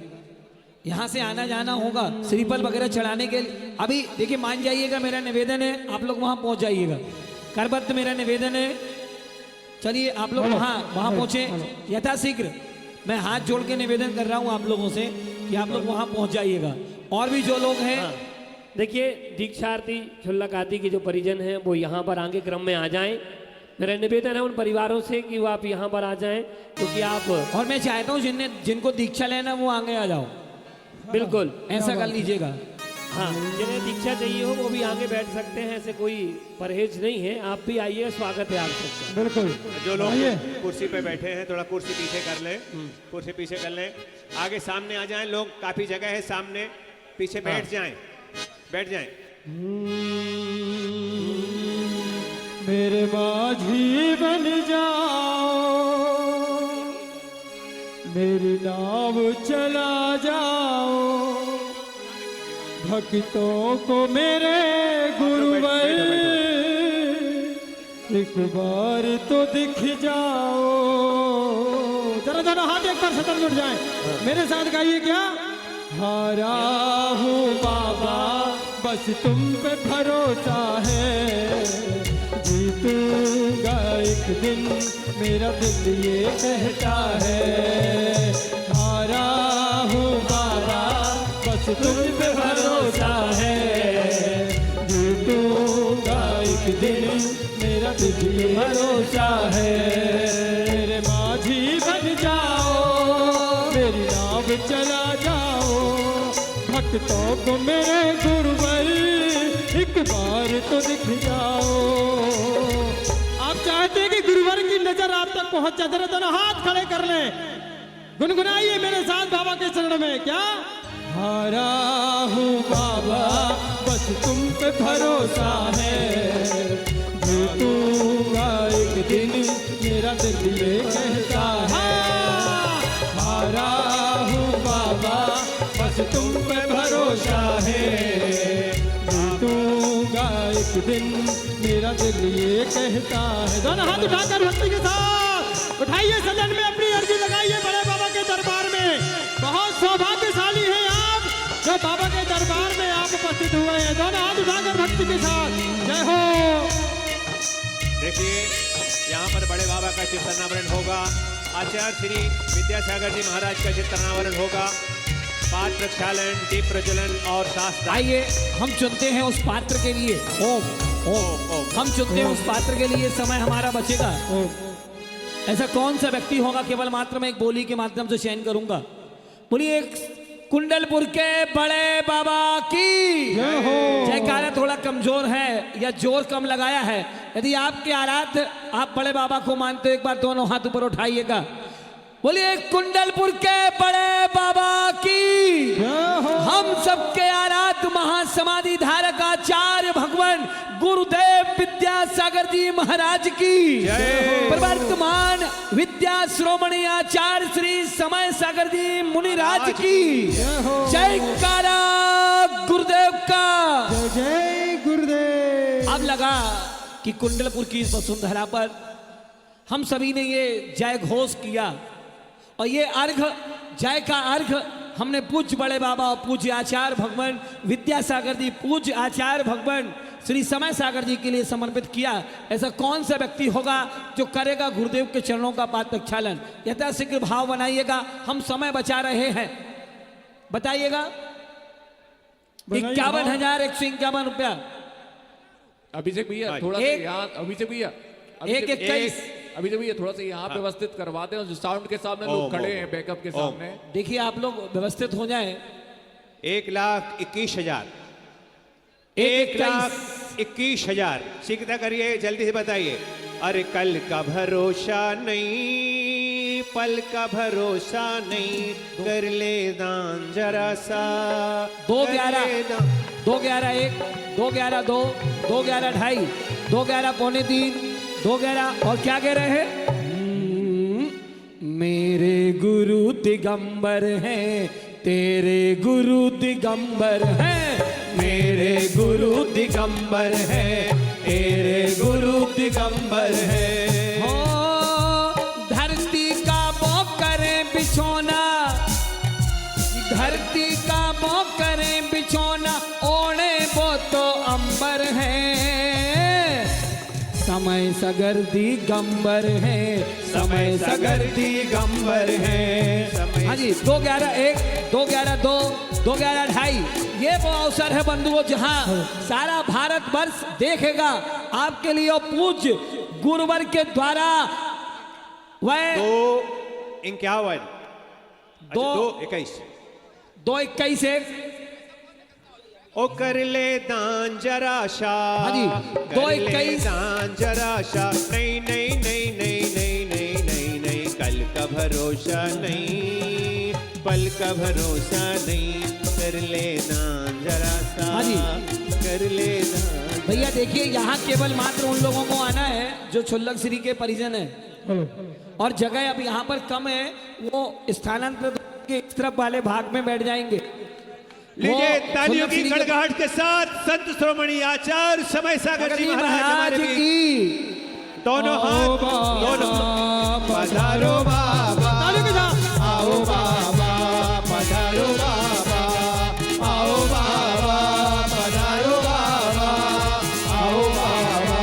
यहाँ से आना जाना होगा श्रीफल वगैरह चढ़ाने के लिए। अभी देखिए मान जाइएगा, मेरा निवेदन है आप लोग वहाँ पहुँच जाइएगा। करबद्ध मेरा निवेदन है, चलिए आप लोग वहाँ पहुँचे यथाशीघ्र। मैं हाथ जोड़ के निवेदन कर रहा हूँ आप लोगों से कि आप लोग वहाँ पहुँच जाइएगा। और भी जो लोग हैं देखिए दीक्षार्थी छुल्लक आदि के जो परिजन हैं वो यहाँ पर आगे क्रम में आ जाएं। मेरा निवेदन है उन परिवारों से कि वो आप यहाँ पर आ जाएं क्योंकि आप और मैं चाहता हूँ जिनको दीक्षा लेना वो आगे आ जाओ, बिल्कुल ऐसा कर लीजिएगा। हाँ, जिन्हें दीक्षा चाहिए हो वो भी आगे बैठ सकते हैं, ऐसे कोई परहेज नहीं है। आप भी आइए, स्वागत है आप सबका। बिल्कुल। जो लोग कुर्सी पे बैठे हैं थोड़ा कुर्सी पीछे कर लें, कुर्सी पीछे कर लें, आगे सामने आ जाएं। लोग काफी जगह है सामने, पीछे बैठ जाएं, बैठ जाएं। मेरे माझी बन जाओ, मेरी नाव चला जाओ, भक्तों को मेरे गुरुवर एक बार तो दिख जाओ। जरा दोनों हाथ एक बार सतत जुट जाएं, मेरे साथ गाइए क्या? हारा हूँ बाबा बस तुम पे भरोसा है, जीतूंगा एक दिन मेरा दिल ये कहता है। हारा हूँ बाबा बस तुम पे भरोसा है, जीतूंगा एक दिन मेरा दिल ये भरोसा है। मेरे माझी बन जाओ, मेरी नाव चला जाओ, भक्तों को मेरे गुरुवर एक बार तो दिख जाओ। आप चाहते हैं कि गुरुवर की नजर आप तक पहुंच जाए, जरा दोनों हाथ खड़े कर लें, गुनगुनाइए मेरे साथ बाबा के चरण में क्या? हारा हूँ बाबा बस तुम पे भरोसा है, जीतूंगा एक दिन मेरा दिल ये कहता है। हारा हूँ बाबा बस तुम पे भरोसा है, जीतूंगा एक दिन मेरा दिल ये कहता है। दोनों हाथ उठाकर भक्ति के साथ उठाइए, सदन में अपनी अर्जी लगाइए बड़े बाबा के दरबार में। बहुत सौभाग्यशाली हैं आप जो बाबा के दरबार में आप उपस्थित हुए हैं। दोनों हाथ उठाकर भक्ति के साथ जय हो। देखिए यहाँ पर बड़े बाबा का चित्रावरण होगा, आचार्य श्री विद्यासागर जी महाराज का चित्रावरण होगा, पाद प्रक्षालन, दीप प्रज्वलन और शास्त्र। आइए हम चुनते हैं उस पात्र के लिए। ओम ओम ओम। हम चुनते हैं उस पात्र के लिए, समय हमारा बचेगा। ऐसा कौन सा व्यक्ति होगा, केवल मात्र मैं एक बोली के माध्यम से चयन करूंगा। बोलिए एक कुंडलपुर के बड़े बाबा की जयकारा थोड़ा कमजोर है या जोर कम लगाया है। यदि आपके आराध्य आप बड़े बाबा को मानते हो, एक बार दोनों हाथ ऊपर उठाइएगा। बोलिए कुंडलपुर के बड़े बाबा की, हम सबके आराध्य महासमाधि धारक आचार्य भगवान गुरुदेव विद्यासागर जी महाराज की, प्रवर्तमान विद्या श्रोमणी आचार्य श्री समय सागर जी मुनिराज की जयकारा गुरुदेव का। जय गुरुदेव। अब लगा कि कुंडलपुर की इस वसुंधरा पर हम सभी ने ये जय घोष किया और ये अर्घ, जय का अर्घ हमने पूज्य बड़े बाबा और पूज्य आचार्य भगवान विद्यासागर जी, पूज्य आचार्य भगवान श्री समय सागर जी के लिए समर्पित किया। ऐसा कौन सा व्यक्ति होगा जो करेगा गुरुदेव के चरणों का पाद प्रक्षालन? यथाशीघ्र भाव बनाइएगा, हम समय बचा रहे हैं, बताइएगा। 51,151 रुपया। अभिषेक भैया थोड़ा सा यहाँ, अभिषेक भैया 1,21। अभिषेक भैया थोड़ा सा यहाँ पे व्यवस्थित करवा दें, जो साउंड के सामने लोग खड़े हैं, बैकअप के सामने। देखिए आप लोग व्यवस्थित हो जाएं। 1,21,000 1,21,000 शीघ्रता करिए, जल्दी से बताइए। अरे कल का भरोसा नहीं, पल का भरोसा नहीं, कर ले दान जरा सा। 2,11 2,11 1 2,11 2 2,11 2.5 2,11 पौने 3 2,11 और क्या कह रहे हैं? मेरे गुरु दिगंबर हैं, तेरे गुरु दिगंबर हैं, मेरे गुरु दिगंबर हैं, तेरे गुरु दिगंबर हैं। हो धरती का वो करें बिछोना, धरती का वो करें बिछोना, ओढ़े वो तो अंबर हैं, समय सगर दिगंबर है, समय सगर दिगंबर है। हाँ जी, 2,11 1 2,11 2 2,11 2.5 ये वो अवसर है बंधुओं जहां सारा भारत वर्ष देखेगा आपके लिए और पूज्य गुरुवर के द्वारा वह 2,51 2,21 2,21 ओ कर ले दान जरा सा। हाँ जी, कर ले 2,21 दान जरा सा। नहीं नहीं नहीं नहीं नहीं नहीं नहीं नहीं, कल का भरोसा नहीं, पल का भरोसा नहीं, कर ले दान जरा सा। हाँ जी। कर ले दान। भैया देखिए यहाँ केवल मात्र उन लोगों को आना है जो छुल्लक श्री के परिजन है, और जगह अब यहाँ पर कम है, वो स्थानांतरित के इस तरफ वाले भाग में बैठ जाएंगे। लीजिए तालियों की गड़गड़ाहट के साथ संत श्रोमणी आचार्य समय सागर जी महाराज की दोनों हाथ, दोनों पधारो बाबा, आओ बाबा पधारो बाबा, आओ बाबा पधारो बाबा, आओ बाबा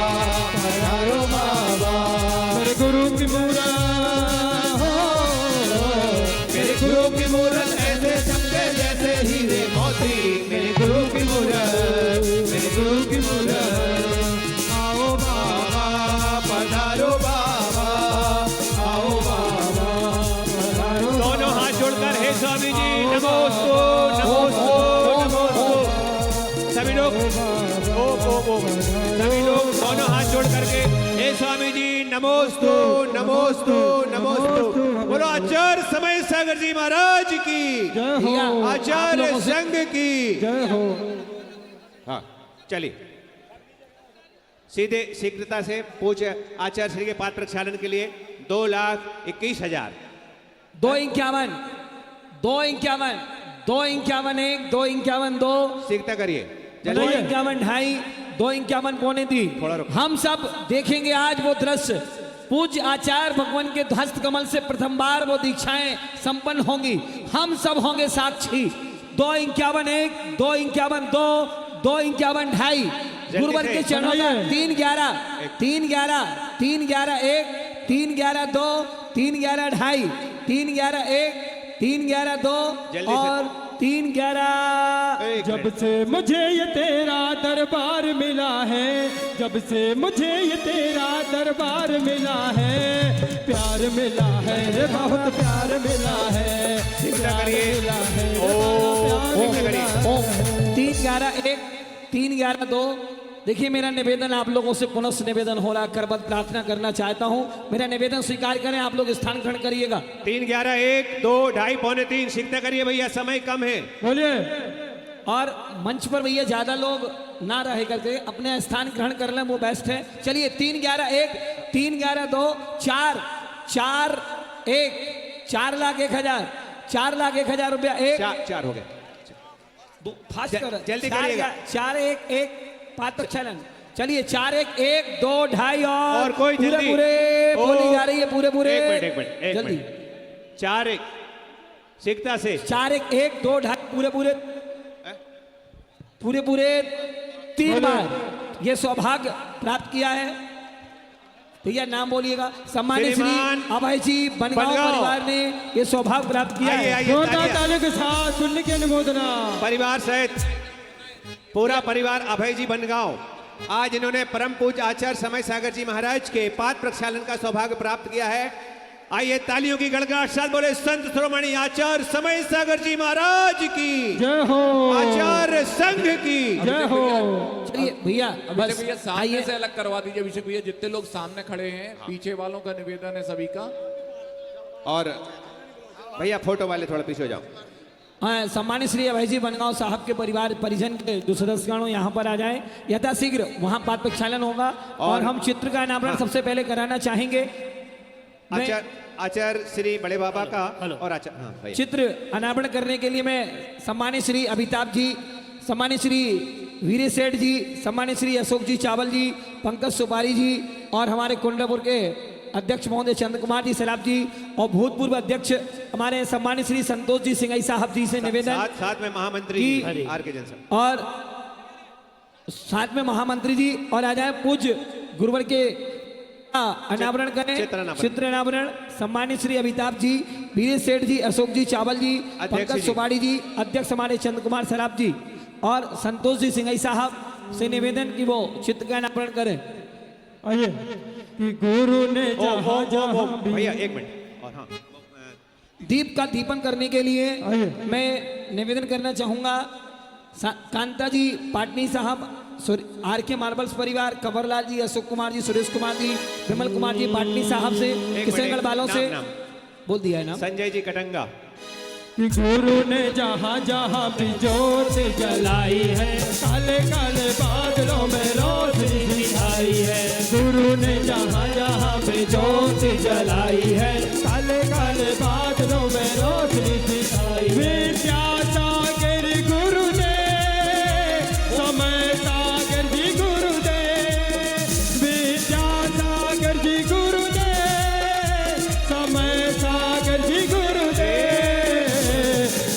पधारो बाबा। मेरे गुरु की मूरत हो, मेरे गुरु की मूरत ऐसे चमके जैसे हीरे मोती, मेरे गुरु की मूरत, मेरे गुरु की मूरत। आओ बाबा पधारो बाबा, आओ बाबा पधारो। दोनों हाथ जोड़कर हे स्वामी जी नमोस्तु नमोस्तु नमोस्तु। सभी लोग सभी लोग दोनों हाथ जोड़ करके हे स्वामी जी नमोस्तु नमोस्तु नमोस्तु। बोलो आचार्य समय सागर जी महाराज की, जय हो, आचार्य संघ की जय हो। हाँ चलिए, सीधे शीघ्रता से पूज्य आचार्य श्री के पाद प्रक्षालन के लिए 2,21,000 2,51 2,51 2,51 1 2,51 2 शीघ्रता करिए, 2,51 2.5 2,51 पौने 3। हम सब देखेंगे आज वो दृश्य, पूज्य आचार्य भगवान के हस्त कमल से प्रथम बार वो दीक्षाएं संपन्न होंगी, हम सब होंगे साक्षी। 2,51 1 2,51 2 2,51 2.5 गुरुवर के चरणों में 3,11 3,11 3,11 1 3,11 2 3,11 2.5 3,11 1 3,11 2 जल्दी से। और 3-11 जब से मुझे ये तेरा दरबार मिला है, जब से मुझे ये तेरा दरबार मिला है, प्यार मिला है, बहुत प्यार मिला है, प्यार मिला है, प्यार मिला है। 3-11-1 3-11-2। देखिए मेरा निवेदन आप लोगों से पुनः निवेदन हो रहा, करबद्ध प्रार्थना करना चाहता हूं, मेरा निवेदन स्वीकार करें, आप लोग स्थान ग्रहण करिएगा। 3-11-1 2 2.5 पौने 3 शीघ्रता करिए भैया, समय कम है। बोलिए। और मंच पर भैया ज्यादा लोग ना रहे करके अपने स्थान ग्रहण कर लें, वो बेस्ट है। चलिए 3-11-1 3-11-2 4-4-1 4,01,000 4,01,000 रुपया। 4 हो गए। फास्ट कर, जल्दी करिएगा। 4-1-1 5 प्रक्षालन। चलिए 4-1-1 2 2.5 और कोई पूरे जल्दी। पूरे बोली जा रही है, पूरे पूरे एक मिनट जल्दी 4-1 शीघ्रता से 4-1-1 2 2.5 पूरे पूरे पूरे पूरे 3 बार ये सौभाग्य प्राप्त किया है। भैया नाम बोलिएगा। सम्मानित श्री श्रीमान अभय जी बनगांव बनगांव परिवार ने ये सौभाग्य प्राप्त किया आइए, है। आइए, जोरदार तालियां। तालियों के साथ पुण्य की अनुमोदना। परिवार सहित पूरा परिवार अभय जी बनगांव आज इन्होंने परम पूज्य आचार्य समय सागर जी महाराज के पाद प्रक्षालन का सौभाग्य प्राप्त किया है। आइए तालियों की गड़गड़ाहट साथ बोले संत शिरोमणि आचार्य समय सागर जी महाराज की जय हो, आचार्य संघ की जय हो। चलिए भैया अभिषेक बस भैया सामने आइए। से अलग करवा दीजिए। अभिषेक भैया जितने लोग सामने खड़े हैं, पीछे वालों का निवेदन है सभी का। और भैया फोटो वाले थोड़ा पीछे हो जाओ। हाँ, सम्मानित श्री अभय जी बनगांव साहब के परिवार परिजन के जो सदस्यगण यहाँ पर आ जाएं, यथाशीघ्र वहाँ पाद प्रक्षालन होगा और हम चित्र का अनावरण सबसे पहले कराना चाहेंगे। मैं आचार्य श्री बड़े बाबा का और आचार्य हाँ भैया। चित्र अनावरण करने के लिए मैं सम्मानित श्री अमिताभ जी, सम्मानित श्री वीरे सेठ जी, सम्मानित श्री अशोक जी चावल जी, पंकज सुपारी जी और हमारे कुंडलपुर के अध्यक्ष महोदय चंद्र कुमार जी सराफ जी और भूतपूर्व अध्यक्ष हमारे सम्मानित श्री संतोष जी सिंघई साहब जी से निवेदन साथ में महामंत्री जी आर के जनसम और साथ में महामंत्री जी और आ जाए पूज्य गुरुवर के अनावरण करें। चित्र अनावरण सम्मानित श्री अमिताभ जी, वीरे सेठ जी, अशोक जी चावल जी, पंकज सुपाड़ी जी, अध्यक्ष हमारे चंद्र कुमार सराफ जी और संतोष जी सिंघई साहब से निवेदन कि वो चित्र का अनावरण करें। आइए कि गुरु ने जहाँ जहाँ भी भैया एक मिनट और हाँ दीप का दीपन करने के लिए आइए। मैं निवेदन करना चाहूंगा कांता जी पाटनी साहब, आर के मार्बल्स परिवार, कंवरलाल जी, अशोक कुमार जी, सुरेश कुमार जी, विमल कुमार जी पाटनी साहब से, किशनगढ़ वालों से बोल दिया है ना। संजय जी कटंगा कि गुरु ने जहाँ जहाँ भी ज्योत जलाई है, काले काले बादलों में रोशनी दिखाई है। गुरु ने जहाँ जहाँ भी ज्योत जलाई है, काले काले बादलों में रोशनी दिखाई है। विद्या सागर गुरु ने, समय सागर जी गुरु दे, विद्या सागर जी गुरु दे, समय सागर जी गुरु दे।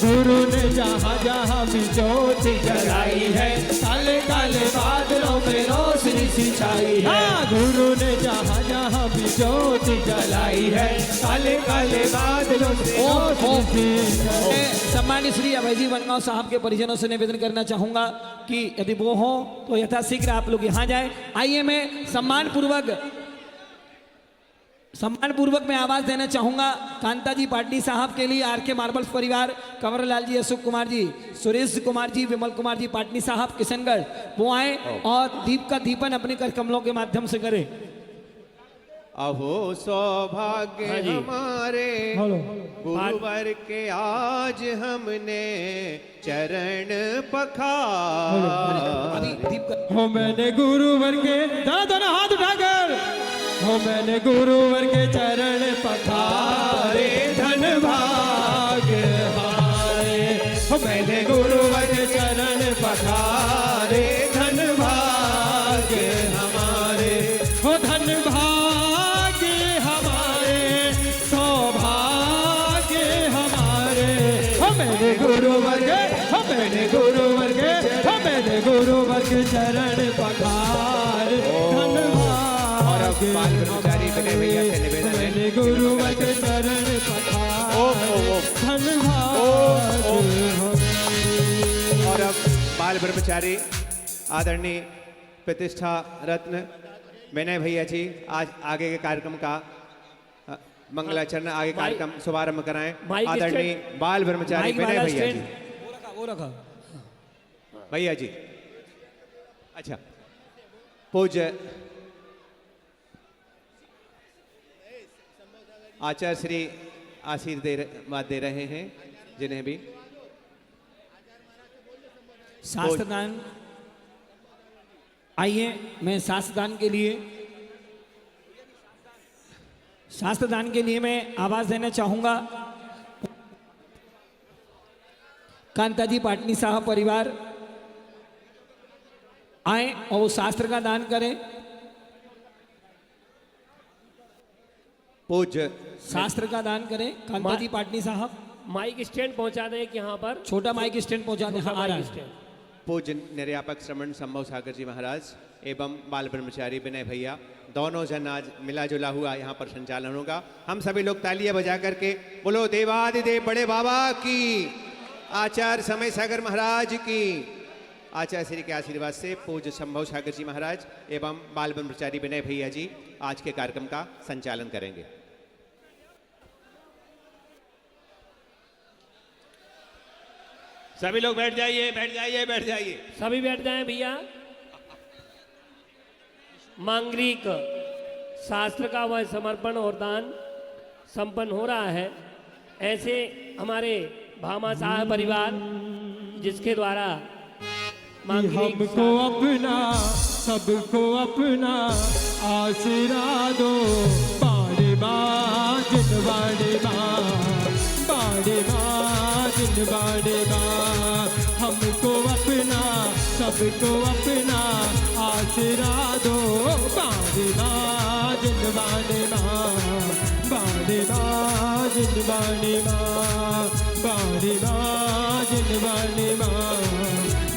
गुरु ने जहाँ जहाँ भी ज्योति जलाई है, काले काले बादलों में रोशनी सिंचाई है। गुरु ने जहाँ जहाँ भी ज्योति जलाई है, काले काले बादलों में रोशनी सिंचाई है। सम्मानित श्री अभय जी बनगांव साहब के परिजनों से निवेदन करना चाहूंगा कि यदि वो हो तो यथाशीघ्र आप लोग यहाँ जाएं। आइए मैं सम्मान पूर्वक मैं आवाज देना चाहूंगा कांता जी पाटनी साहब के लिए, आर के मार्बल्स परिवार, कंवरलाल जी, अशोक कुमार जी, सुरेश कुमार जी, विमल कुमार जी पाटनी साहब किशनगढ़, वो आए और दीप का दीपन अपने कर कमलों के माध्यम से करें। अहो सौभाग्य हमारे गुरुवर के आज हमने चरण पखार। अभी दीप का हो मैंने गुरुवर के दोनों हाथ उठाकर, हो मैंने गुरुवर के चरण पखारे, धन भाग्य हमारे। हो मैंने गुरुवर के चरण पखारे, धन भाग्य हमारे। हो धन भाग्य हमारे, सौभाग्य हमारे। हो मैंने गुरुवर के, हो मैंने गुरुवर के, हो मैंने गुरुवर के चरण पखारे, धन बाल ब्रह्मचारी बने भैया से निवेदन है मैंने गुरुवर के चरण पखारे, धन भाग्य हमारे। बाल ब्रह्मचारी आदरणीय प्रतिष्ठा रत्न विनय भैया जी आज आगे के कार्यक्रम का मंगलाचरण आगे कार्यक्रम शुभारंभ कराएं। माइक आदरणीय बाल ब्रह्मचारी माइक विनय वाला भैया स्टैंड जी। वो रखा भैया जी अच्छा पूज्य आचार्य श्री आशीर्वाद दे रहे हैं जिन्हें भी शास्त्रदान। आइए मैं शास्त्रदान के लिए मैं आवाज देना चाहूंगा। कांताजी पाटनी साहब परिवार आए और वो शास्त्र का दान करें। पूज्य शास्त्र का दान करें कांताजी पाटनी साहब। माइक स्टैंड पहुंचा दें कि यहाँ पर छोटा माइक स्टैंड पहुंचा दें। हाँ, आ रहा माइक है। स्टैंड। पूज्य निर्यापक श्रमण संभव सागर जी महाराज एवं बाल ब्रह्मचारी विनय भैया दोनों जन आज मिला जुला हुआ यहाँ पर संचालन होगा। हम सभी लोग तालियां बजा करके बोलो देवादिदेव बड़े बाबा की, आचार्य समय सागर महाराज की। आचार्य श्री के आशीर्वाद से पूज्य संभव सागर जी महाराज एवं बाल ब्रह्मचारी विनय भैया जी आज के कार्यक्रम का संचालन करेंगे। सभी लोग बैठ जाइए, बैठ जाइए, बैठ जाइए। सभी बैठ जाएं भैया। मांगलिक शास्त्र का वह समर्पण और दान संपन्न हो रहा है। ऐसे हमारे भामा साहब परिवार जिसके द्वारा मांगलिक हमको अपना सबको अपना आशीर्वाद दो। बाड़े माँ जिन बाड़े माँ, बाड़े माँ जिन बाड़े माँ, हमको अपना सबको अपना आशीर्वाद दो। बाड़े माँ जिन बाड़े माँ, बाड़े माँ जिन बाड़े माँ, बाड़े माँ जिन बाड़े माँ,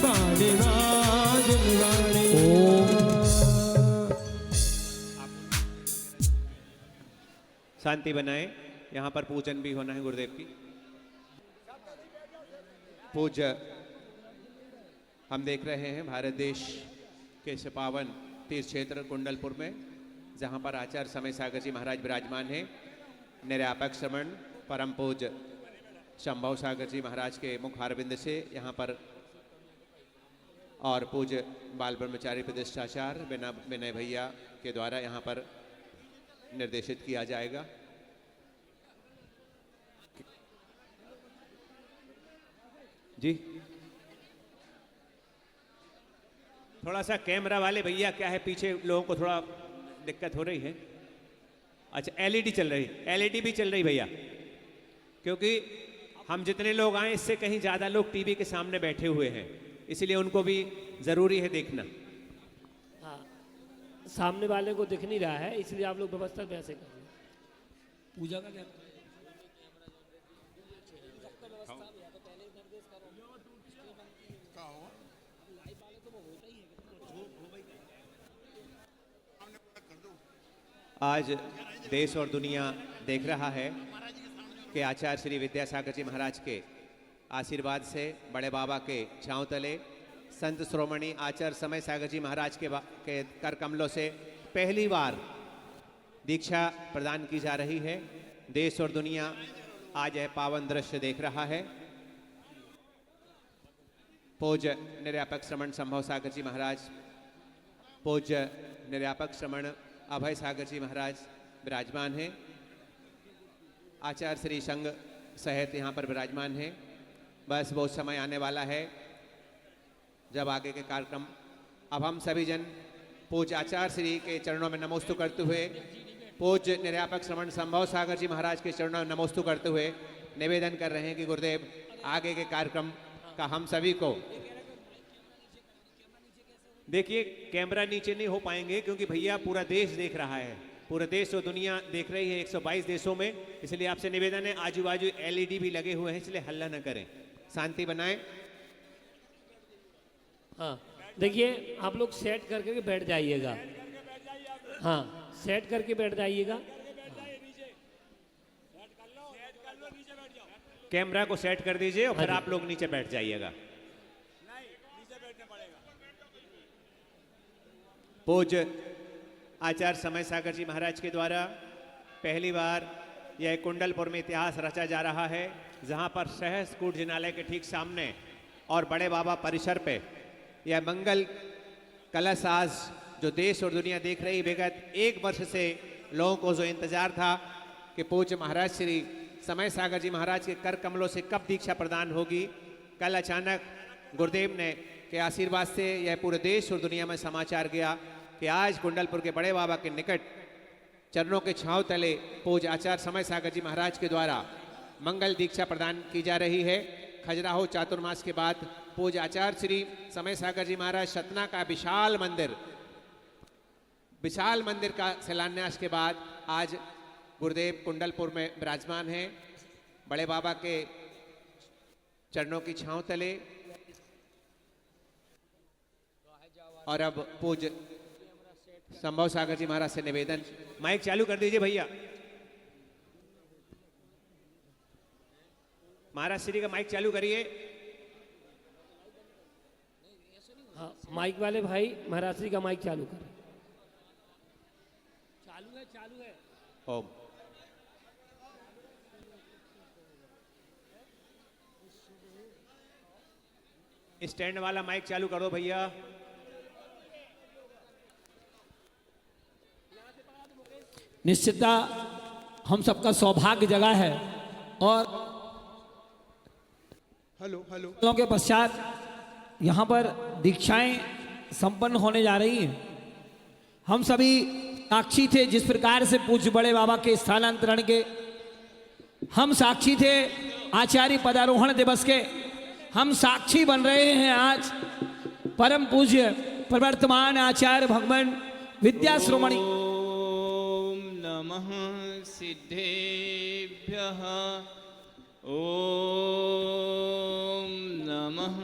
बाड़े माँ जिन बाड़े माँ। शांति बनाए। यहाँ पर पूजन भी होना है गुरुदेव की। पूज्य हम देख रहे हैं भारत देश के इस पावन तीर्थ क्षेत्र कुंडलपुर में जहाँ पर आचार्य समय सागर जी महाराज विराजमान हैं। निर्यापक श्रमण परम पूज्य संभव सागर जी महाराज के मुखारविंद से यहाँ पर और पूज्य बाल ब्रह्मचारी प्रतिष्ठाचार्य विनय भैया के द्वारा यहाँ पर निर्देशित किया जाएगा। जी थोड़ा सा कैमरा वाले भैया क्या है पीछे लोगों को थोड़ा दिक्कत हो रही है। अच्छा एलईडी चल रही, एलईडी भी चल रही भैया, क्योंकि हम जितने लोग आए इससे कहीं ज़्यादा लोग टीवी के सामने बैठे हुए हैं, इसलिए उनको भी ज़रूरी है देखना। हाँ, सामने वाले को दिख नहीं रहा है, इसलिए आप लोग व्यवस्था वैसे करें। पूजा का क्या आज देश और दुनिया देख रहा है कि आचार्य श्री विद्यासागर जी महाराज के आशीर्वाद से बड़े बाबा के छांव तले संत श्रोमणी आचार्य समय सागर जी महाराज के कर कमलों से पहली बार दीक्षा प्रदान की जा रही है। देश और दुनिया आज यह पावन दृश्य देख रहा है। पूज्य निर्यापक श्रमण संभव सागर जी महाराज, पूज्य निर्यापक श्रमण अभय सागर जी महाराज विराजमान हैं। आचार्य श्री संघ सहित यहाँ पर विराजमान हैं। बस बहुत समय आने वाला है जब आगे के कार्यक्रम, अब हम सभी जन पूज्य आचार्य श्री के चरणों में नमोस्तु करते हुए, पूज्य निर्यापक श्रमण संभव सागर जी महाराज के चरणों में नमोस्तु करते हुए निवेदन कर रहे हैं कि गुरुदेव आगे के कार्यक्रम का हम सभी को, देखिए कैमरा नीचे नहीं हो पाएंगे क्योंकि भैया पूरा देश देख रहा है, पूरा देश और दुनिया देख रही है 122 देशों में, इसलिए आपसे निवेदन है आजू बाजू एलईडी भी लगे हुए हैं, इसलिए हल्ला न करें, शांति बनाएं। हाँ देखिए आप लोग सेट करके बैठ जाइएगा। हाँ सेट करके बैठ जाइएगा। कैमरा को सेट कर दीजिए और फिर आप लोग नीचे बैठ जाइएगा। पूज्य आचार्य समय सागर जी महाराज के द्वारा पहली बार यह कुंडलपुर में इतिहास रचा जा रहा है, जहां पर सहस्कूट जिनालय के ठीक सामने और बड़े बाबा परिसर पे यह मंगल कलश आज जो देश और दुनिया देख रही, विगत 1 वर्ष से लोगों को जो इंतजार था कि पूज्य महाराज श्री समय सागर जी महाराज के कर कमलों से कब दीक्षा प्रदान होगी, कल अचानक गुरुदेव ने के आशीर्वाद से यह पूरे देश और दुनिया में समाचार गया कि आज कुंडलपुर के बड़े बाबा के निकट चरणों के छांव तले पूज्य आचार्य समय सागर जी महाराज के द्वारा मंगल दीक्षा प्रदान की जा रही है। खजुराहो चातुर्मास के बाद पूज्य आचार्य श्री समय सागर जी महाराज सतना का विशाल मंदिर का शिलान्यास के बाद आज गुरुदेव कुंडलपुर में विराजमान हैं, बड़े बाबा के चरणों की छांव तले। और अब पूज्य संभव सागर जी महाराज से निवेदन, माइक चालू कर दीजिए भैया, महाराज श्री का माइक चालू करिए। हाँ, माइक वाले भाई महाराज श्री का माइक चालू करें। चालू है ओम। स्टैंड वाला माइक चालू करो भैया। निश्चितता हम सबका सौभाग्य जगह है और हेलो के पश्चात यहाँ पर दीक्षाएं संपन्न होने जा रही हैं। हम सभी साक्षी थे जिस प्रकार से पूज्य बड़े बाबा के स्थानांतरण के, हम साक्षी थे आचार्य पदारोहण दिवस के, हम साक्षी बन रहे हैं आज परम पूज्य प्रवर्तमान आचार्य भगवान विद्या श्रोमणी ओम नमः सिद्धेभ्यः ओम नमः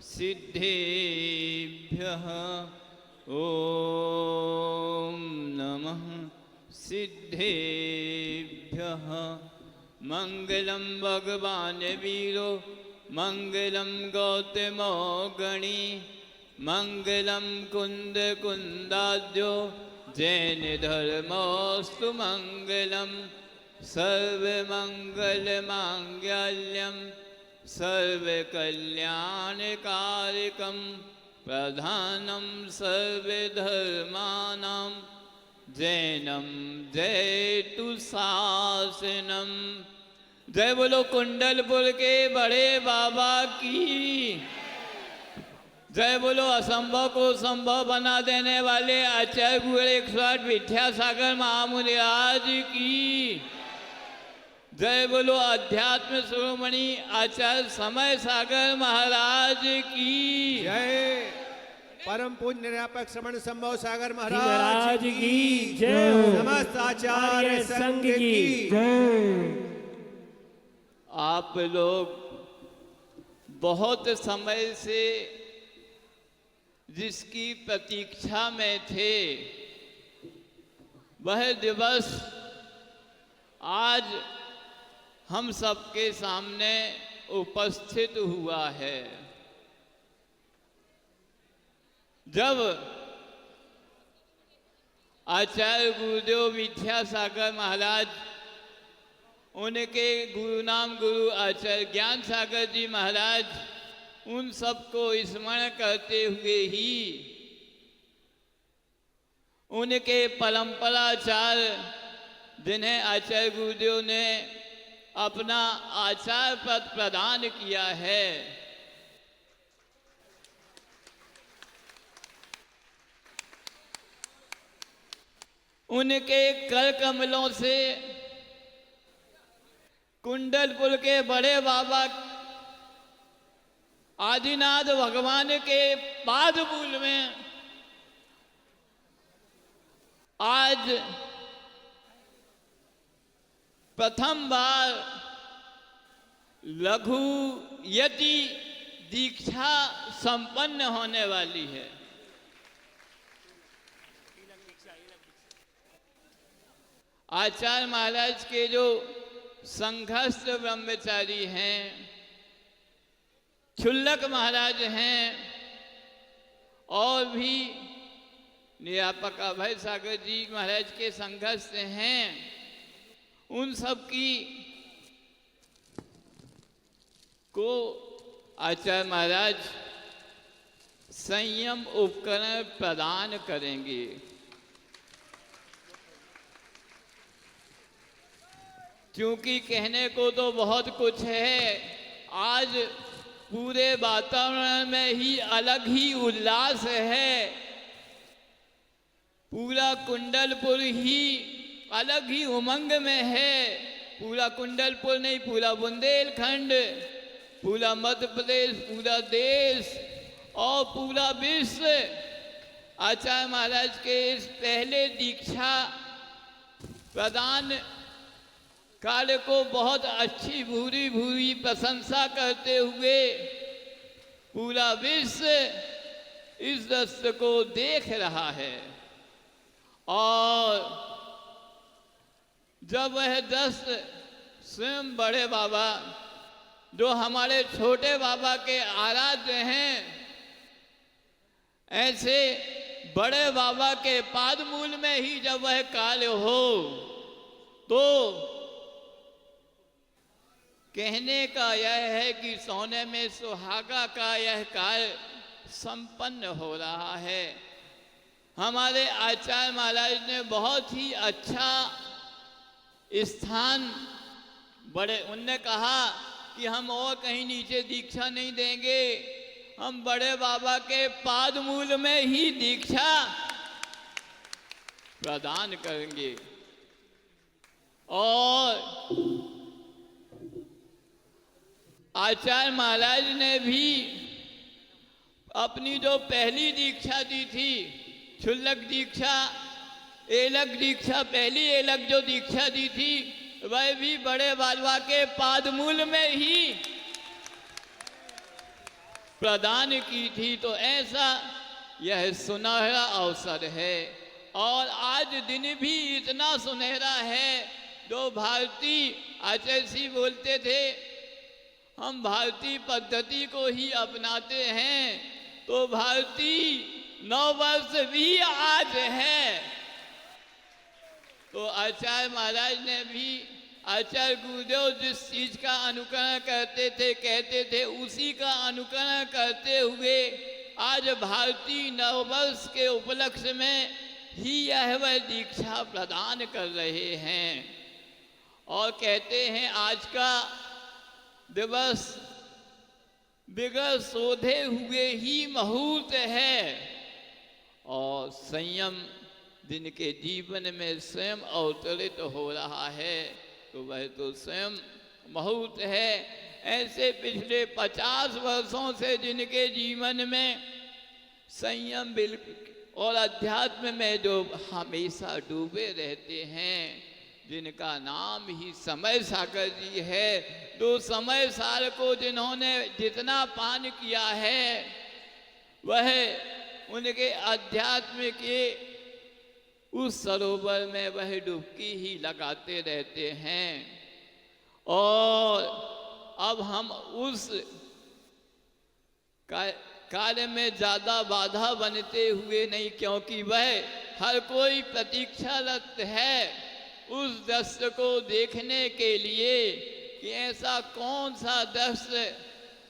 सिद्धेभ्यः ओम नमः सिद्धेभ्यः मंगलम भगवान वीरो मंगलम गौतमो गणी मंगलम कुंद कुंदाद्यो जैन धर्मोस्तु मंगलम सर्वमंगल मांगल्यम सर्वकल्याणकारिकम प्रधानम सर्वधर्मानां जैनम जयतु शासनम। जय बोलो कुंडलपुर के बड़े बाबा की, जय बोलो असंभव को संभव बना देने वाले आचार्य गुरु 108 विद्यासागर महामुनिराज की, जय बोलो अध्यात्म शिरोमणि आचार्य समय सागर महाराज की, जय परम पूज्य निरापक श्रमण संभव सागर महाराज महाराज की जय, समस्त आचार्य संघ की जय। आप लोग बहुत समय से जिसकी प्रतीक्षा में थे वह दिवस आज हम सबके सामने उपस्थित हुआ है। जब आचार्य गुरुदेव विद्यासागर महाराज उनके गुरु नाम गुरु आचार्य ज्ञान सागर जी महाराज उन सबको स्मरण करते हुए ही उनके परंपराचार्य जिन्हें आचार्य गुरुदेव ने अपना आचार्य पद प्रदान किया है, उनके कर कमलों से कुंडलपुर के बड़े बाबा आदिनाथ भगवान के पादमूल में आज प्रथम बार लघु यति दीक्षा संपन्न होने वाली है। आचार्य महाराज के जो संघस्थ ब्रह्मचारी हैं, क्षुल्लक महाराज हैं, और भी नियापक अभय सागर जी महाराज के संघर्ष हैं, उन सब की को आचार्य महाराज संयम उपकरण प्रदान करेंगे। क्योंकि कहने को तो बहुत कुछ है, आज पूरे वातावरण में ही अलग ही उल्लास है, पूरा कुंडलपुर ही अलग ही उमंग में है। पूरा कुंडलपुर नहीं, पूरा बुंदेलखंड, पूरा मध्य प्रदेश, पूरा देश और पूरा विश्व आचार्य महाराज के इस पहले दीक्षा प्रदान कार्य को बहुत अच्छी भूरी भूरी प्रशंसा करते हुए पूरा विश्व इस दृश्य को देख रहा है। और जब वह दृश्य स्वयं बड़े बाबा जो हमारे छोटे बाबा के आराध्य हैं, ऐसे बड़े बाबा के पादमूल में ही जब वह कार्य हो तो कहने का यह है कि सोने में सुहागा का यह कार्य संपन्न हो रहा है। हमारे आचार्य महाराज ने बहुत ही अच्छा स्थान बड़े, उनने कहा कि हम और कहीं नीचे दीक्षा नहीं देंगे, हम बड़े बाबा के पादमूल में ही दीक्षा प्रदान करेंगे। और आचार्य महाराज ने भी अपनी जो पहली दीक्षा दी थी, क्षुल्लक दीक्षा, एलक दीक्षा, पहली एलक जो दीक्षा दी थी वह भी बड़े बाबा के पादमूल में ही प्रदान की थी। तो ऐसा यह सुनहरा अवसर है। और आज दिन भी इतना सुनहरा है, जो भारतीय आचार्य जी बोलते थे हम भारतीय पद्धति को ही अपनाते हैं, तो भारतीय नववर्ष भी आज है। तो आचार्य महाराज ने भी, आचार्य गुरुदेव जिस चीज का अनुकरण करते थे, कहते थे, उसी का अनुकरण करते हुए आज भारतीय नववर्ष के उपलक्ष्य में ही यह वह दीक्षा प्रदान कर रहे हैं। और कहते हैं आज का दिवस बिगड़ शोधे हुए ही मुहूर्त है। और संयम जिनके जीवन में स्वयं अवतरित हो रहा है, तो वह तो स्वयं मुहूर्त है। ऐसे पिछले 50 वर्षों से जिनके जीवन में संयम और अध्यात्म में जो हमेशा डूबे रहते हैं, जिनका नाम ही समय सागर जी है, तो समय सार को जिन्होंने जितना पान किया है, वह उनके अध्यात्म के उस सरोवर में वह डुबकी ही लगाते रहते हैं। और अब हम उस कार्य में ज़्यादा बाधा बनते हुए नहीं, क्योंकि वह हर कोई प्रतीक्षारत है उस दृश्य को देखने के लिए कि ऐसा कौन सा दृश्य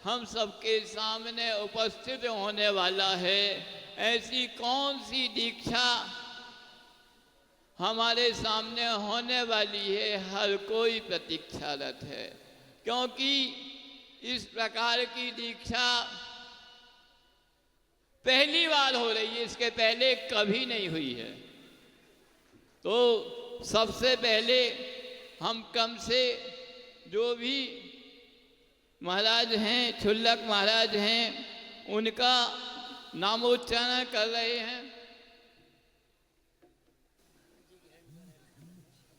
हम सबके सामने उपस्थित होने वाला है, ऐसी कौन सी दीक्षा हमारे सामने होने वाली है। हर कोई प्रतीक्षारत है, क्योंकि इस प्रकार की दीक्षा पहली बार हो रही है, इसके पहले कभी नहीं हुई है। तो सबसे पहले हम कम से जो भी महाराज हैं, क्षुल्लक महाराज हैं, उनका नामोच्चारण कर रहे हैं।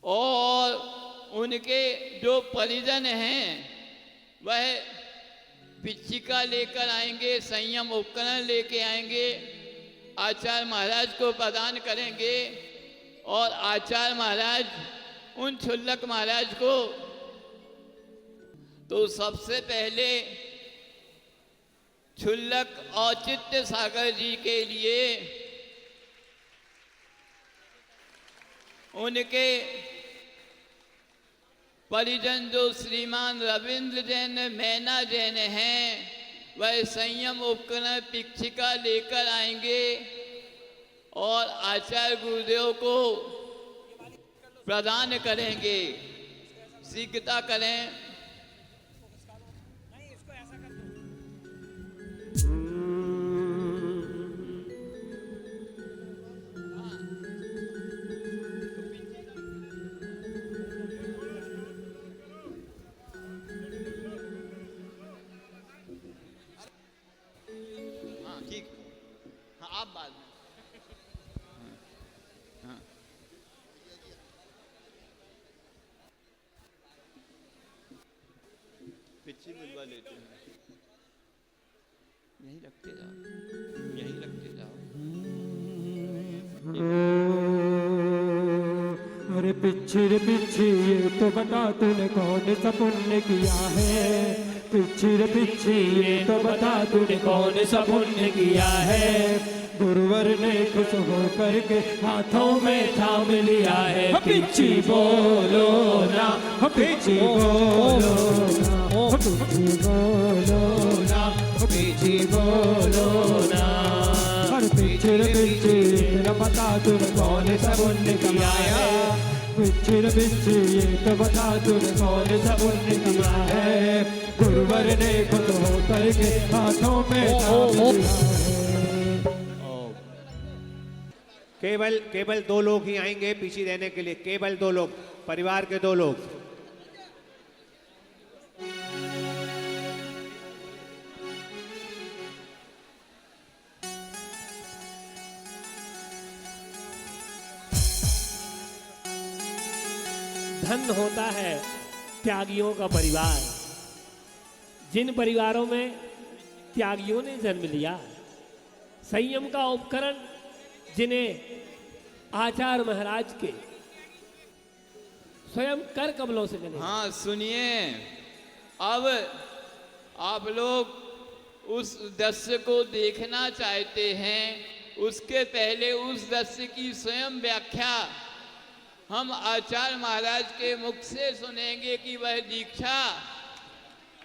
और उनके जो परिजन हैं वह पिच्चिका लेकर आएंगे, संयम उपकरण लेके आएंगे, आचार्य महाराज को प्रदान करेंगे। और आचार्य महाराज उन क्षुल्लक महाराज को तो सबसे पहले क्षुल्लक औचित्य सागर जी के लिए उनके परिजन जो श्रीमान रविंद्र जैन मैना जैन हैं वह संयम उपकरण पिक्षिका लेकर आएंगे और आचार्य गुरुदेव को प्रदान करेंगे। शीघ्रता करें। हाँ ठीक, हाँ आप बाद में। पिछली मिलवा लेते हैं, यहीं रखते जाओ, यहीं रखते जाओ। अरे पिच्छी रे पिच्छी ये तो बता तूने कौन सा पुण्य किया है। पिच्छी रे पिच्छी ये तो बता तूने कौन सा पुण्य किया है। गुरुवर ने खुश हो करके हाथों में थाम लिया है। पिच्छी बोलो ना, पिच्छी बोलो ना, पिच्छी बोलो ना, पिच्छी बोलो ना। अरे पिच्छी रे पिच्छी ये तो बता तूने कौन सा पुण्य किया है। पिच्छी रे पिच्छी ये तो बता तूने कौन सा पुण्य किया है। गुरुवर ने खुद हो करके हाथों में थाम लिया है। केवल 2 लोग ही आएंगे पीछे देने के लिए, केवल 2 लोग, परिवार के 2 लोग। धन होता है त्यागियों का परिवार। जिन परिवारों में त्यागियों ने जन्म लिया, संयम का उपकरण जिन्हें आचार्य महाराज के स्वयं कर कमलों से मिले। हाँ सुनिए, अब आप लोग उस दृश्य को देखना चाहते हैं, उसके पहले उस दृश्य की स्वयं व्याख्या हम आचार्य महाराज के मुख से सुनेंगे कि वह दीक्षा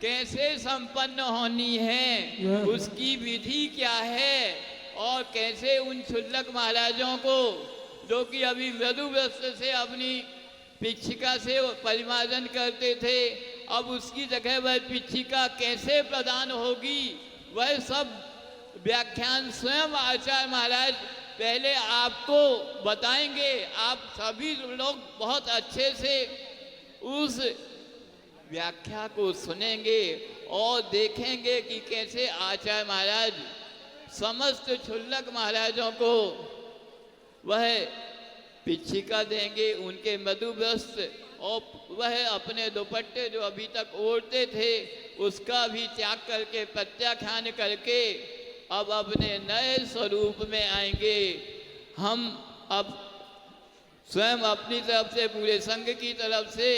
कैसे संपन्न होनी है, उसकी विधि क्या है और कैसे उन क्षुल्लक महाराजों को जो कि अभी मृदु वस्त्र से अपनी पिक्षिका से परिमार्जन करते थे, अब उसकी जगह वह पिक्षिका कैसे प्रदान होगी, वह सब व्याख्यान स्वयं आचार्य महाराज पहले आपको बताएंगे। आप सभी लोग बहुत अच्छे से उस व्याख्या को सुनेंगे और देखेंगे कि कैसे आचार्य महाराज समस्त क्षुल्लक महाराजों को वह पिक्षिका देंगे, उनके मधु वस्त्र और वह अपने दुपट्टे जो अभी तक ओढ़ते थे उसका भी त्याग करके प्रत्याख्यान करके अब अपने नए स्वरूप में आएंगे। हम अब स्वयं अपनी तरफ से, पूरे संघ की तरफ से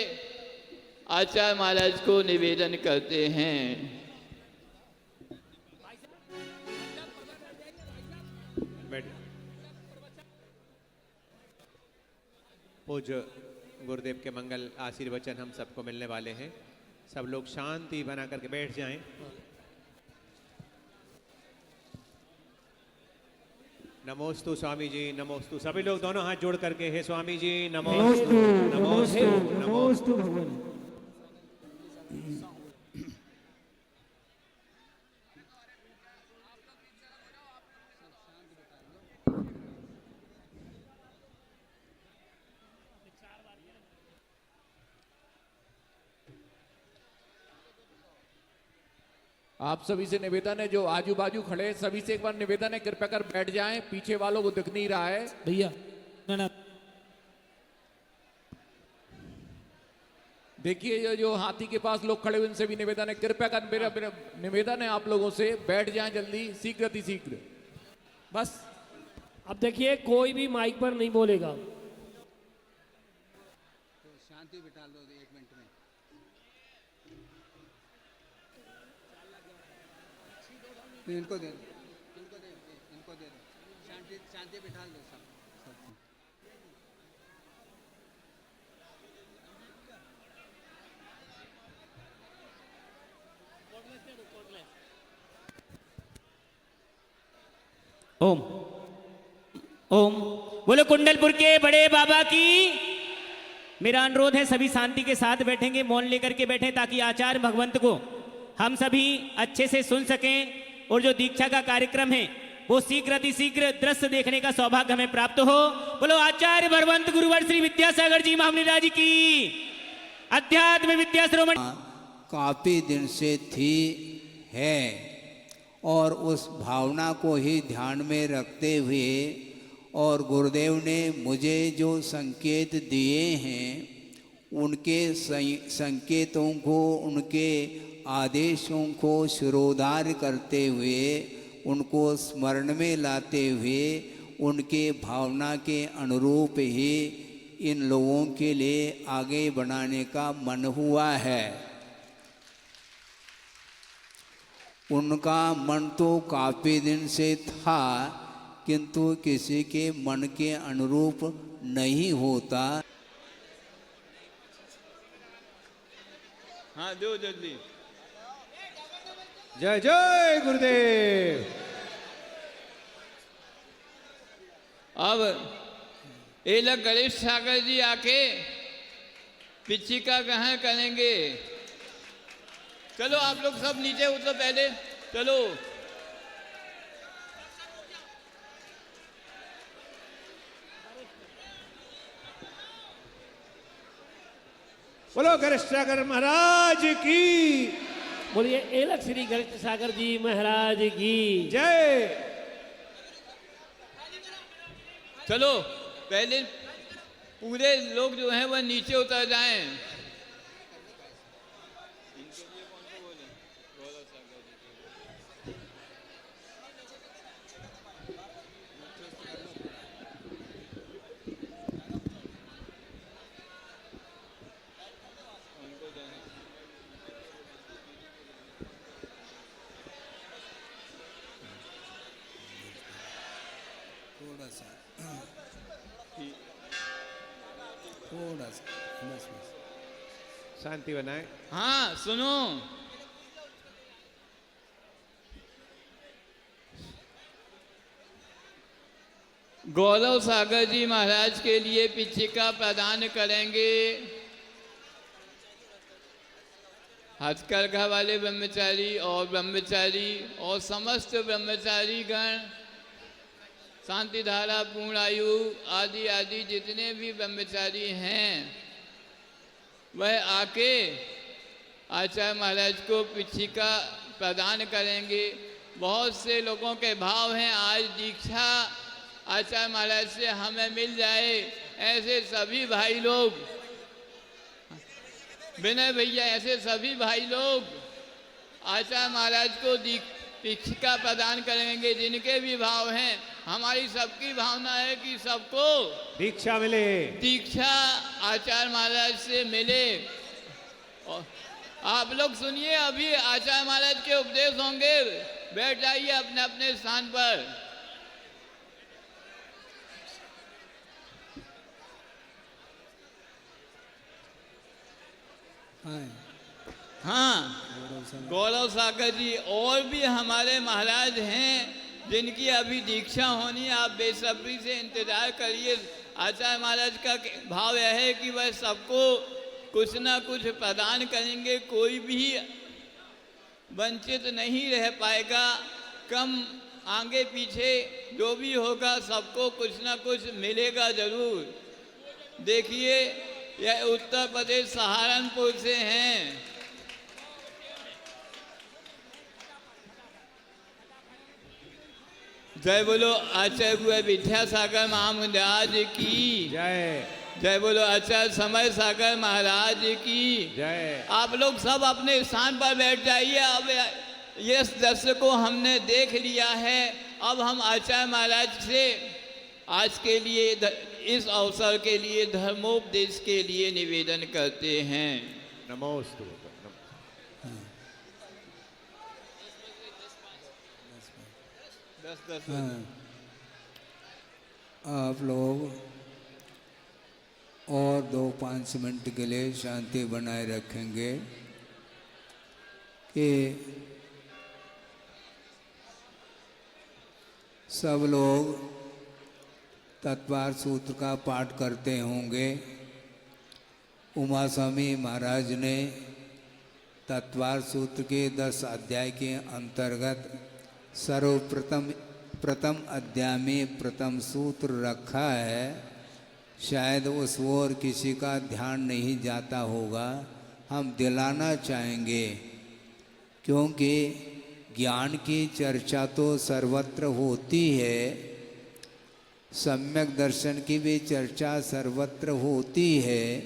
आचार्य महाराज को निवेदन करते हैं। पूज्य गुरुदेव के मंगल आशीर्वचन हम सबको मिलने वाले हैं। सब लोग शांति बना करके बैठ जाएं। नमोस्तु स्वामी जी, नमोस्तु। सभी लोग दोनों हाथ जोड़ करके, हे स्वामी जी नमोस्तु, नमोस्तु, नमोस्तु भगवान। आप सभी से निवेदन है, जो आजू बाजू खड़े सभी से एक बार निवेदन है, कृपया कर बैठ जाएं। पीछे वालों को दिख नहीं रहा है भैया। ना ना, देखिए जो हाथी के पास लोग खड़े हुए उनसे भी निवेदन है, कृपया कर मेरा निवेदन है आप लोगों से बैठ जाएं जल्दी, शीघ्र अति शीघ्र। बस अब देखिए कोई भी माइक पर नहीं बोलेगा। शांति बिठा लो 1 मिनट में। इनको दे दो, इनको दे दो। शांति शांति बिठा लो सब। ओम ओम बोलो कुंडलपुर के बड़े बाबा की। मेरा अनुरोध है सभी शांति के साथ बैठेंगे, मौन लेकर के बैठें ताकि आचार्य भगवंत को हम सभी अच्छे से सुन सकें और जो दीक्षा का कार्यक्रम है वो शीघ्र अतिशीघ्र दृश्य देखने का सौभाग्य हमें प्राप्त हो। बोलो आचार्य भगवंत गुरुवर श्री विद्यासागर जी महामुनिराज की। अध्यात्म विद्या श्रोमणी काफ़ी दिन से थी है और उस भावना को ही ध्यान में रखते हुए और गुरुदेव ने मुझे जो संकेत दिए हैं उनके संकेतों को, उनके आदेशों को शिरोधार्य करते हुए, उनको स्मरण में लाते हुए, उनके भावना के अनुरूप ही इन लोगों के लिए आगे बढ़ाने का मन हुआ है। उनका मन तो काफ़ी दिन से था किंतु किसी के मन के अनुरूप नहीं होता। हाँ दो जल्दी। जय जय गुरुदेव। अब ये लोग गणेश सागर जी आके पिछिका ग्रहण करेंगे। चलो आप लोग सब नीचे उतरो पहले, चलो। बोलो गणेश सागर महाराज की बोलिए एलक श्री गणेश सागर जी महाराज की जय। चलो पहले पूरे लोग जो हैं वह नीचे उतर जाएं। थोड़ा सा बस बस। शांति बनाए। हाँ सुनो, गौरव सागर जी महाराज के लिए पिछिका प्रदान करेंगे। हथकरघा वाले ब्रह्मचारी और ब्रह्मचारी और समस्त ब्रह्मचारी गण, शांति धारा, पूर्ण आयु आदि आदि जितने भी ब्रह्मचारी हैं वह आके आचार्य महाराज को पिछिका प्रदान करेंगे। बहुत से लोगों के भाव हैं आज दीक्षा आचार्य महाराज से हमें मिल जाए, ऐसे सभी भाई लोग, विनय भैया, ऐसे सभी भाई लोग आचार्य महाराज को पिछिका प्रदान करेंगे। जिनके भी भाव हैं, हमारी सबकी भावना है कि सबको दीक्षा मिले, दीक्षा आचार्य महाराज से मिले। और आप लोग सुनिए, अभी आचार्य महाराज के उपदेश होंगे। बैठ जाइए अपने अपने स्थान पर। हाँ, गौरव सागर जी और भी हमारे महाराज हैं जिनकी अभी दीक्षा होनी। आप बेसब्री से इंतजार करिए। आचार्य महाराज का भाव यह है कि वह सबको कुछ ना कुछ प्रदान करेंगे, कोई भी वंचित नहीं रह पाएगा। कम आगे पीछे जो भी होगा सबको कुछ ना कुछ मिलेगा जरूर। देखिए, यह उत्तर प्रदेश सहारनपुर से हैं। जय बोलो आचार्य गुरु विद्यासागर महाराज की जय। जय बोलो आचार्य समय सागर महाराज की जय। आप लोग सब अपने स्थान पर बैठ जाइए। अब ये दृश्य को हमने देख लिया है। अब हम आचार्य महाराज से आज के लिए, इस अवसर के लिए, धर्मोपदेश के लिए निवेदन करते हैं। नमोस्तु। 10 हाँ, आप लोग और 2-5 मिनट के लिए शांति बनाए रखेंगे कि सब लोग तत्वार सूत्र का पाठ करते होंगे। उमा स्वामी महाराज ने तत्वार सूत्र के 10 अध्याय के अंतर्गत प्रथम अध्याय में प्रथम सूत्र रखा है। शायद उस ओर किसी का ध्यान नहीं जाता होगा, हम दिलाना चाहेंगे, क्योंकि ज्ञान की चर्चा तो सर्वत्र होती है, सम्यक दर्शन की भी चर्चा सर्वत्र होती है,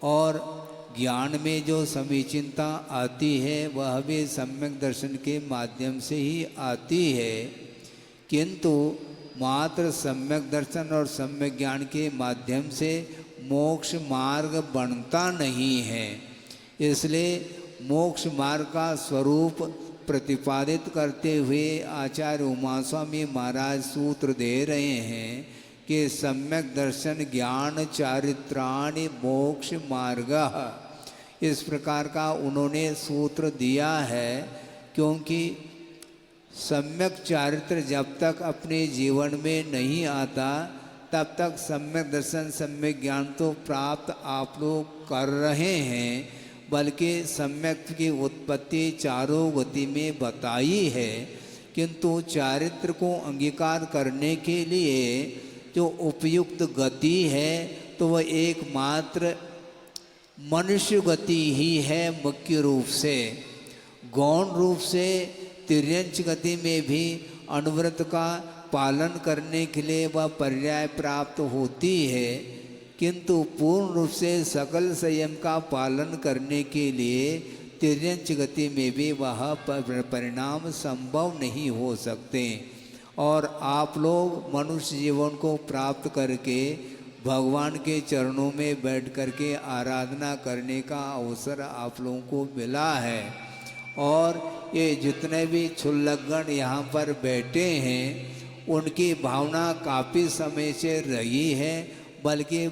और ज्ञान में जो समीचीनता आती है वह भी सम्यक दर्शन के माध्यम से ही आती है। किंतु मात्र सम्यक दर्शन और सम्यक ज्ञान के माध्यम से मोक्ष मार्ग बनता नहीं है। इसलिए मोक्ष मार्ग का स्वरूप प्रतिपादित करते हुए आचार्य उमा स्वामी महाराज सूत्र दे रहे हैं कि सम्यक दर्शन ज्ञान चारित्राणि मोक्ष मार्ग, इस प्रकार का उन्होंने सूत्र दिया है। क्योंकि सम्यक चारित्र जब तक अपने जीवन में नहीं आता तब तक सम्यक दर्शन सम्यक ज्ञान तो प्राप्त आप लोग कर रहे हैं, बल्कि सम्यक की उत्पत्ति चारों गति में बताई है। किंतु चारित्र को अंगीकार करने के लिए जो उपयुक्त गति है तो वह एकमात्र मनुष्य गति ही है। मुख्य रूप से गौण रूप से तिर्यंच गति में भी अनुव्रत का पालन करने के लिए वह पर्याय प्राप्त होती है, किंतु पूर्ण रूप से सकल संयम का पालन करने के लिए तिर्यंच गति में भी वह परिणाम संभव नहीं हो सकते। और आप लोग मनुष्य जीवन को प्राप्त करके भगवान के चरणों में बैठ करके आराधना करने का अवसर आप लोगों को मिला है। और ये जितने भी क्षुल्लकगण यहाँ पर बैठे हैं उनकी भावना काफ़ी समय से रही है, बल्कि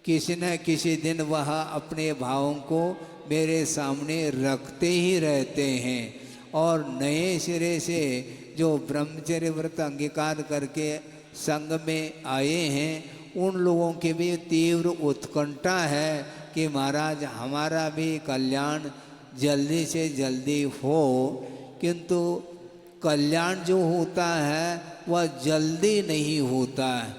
किसी न किसी दिन वह अपने भावों को मेरे सामने रखते ही रहते हैं। और नए सिरे से जो ब्रह्मचर्य व्रत अंगीकार करके संग में आए हैं उन लोगों की भी तीव्र उत्कंठा है कि महाराज हमारा भी कल्याण जल्दी से जल्दी हो। किंतु कल्याण जो होता है वह जल्दी नहीं होता है,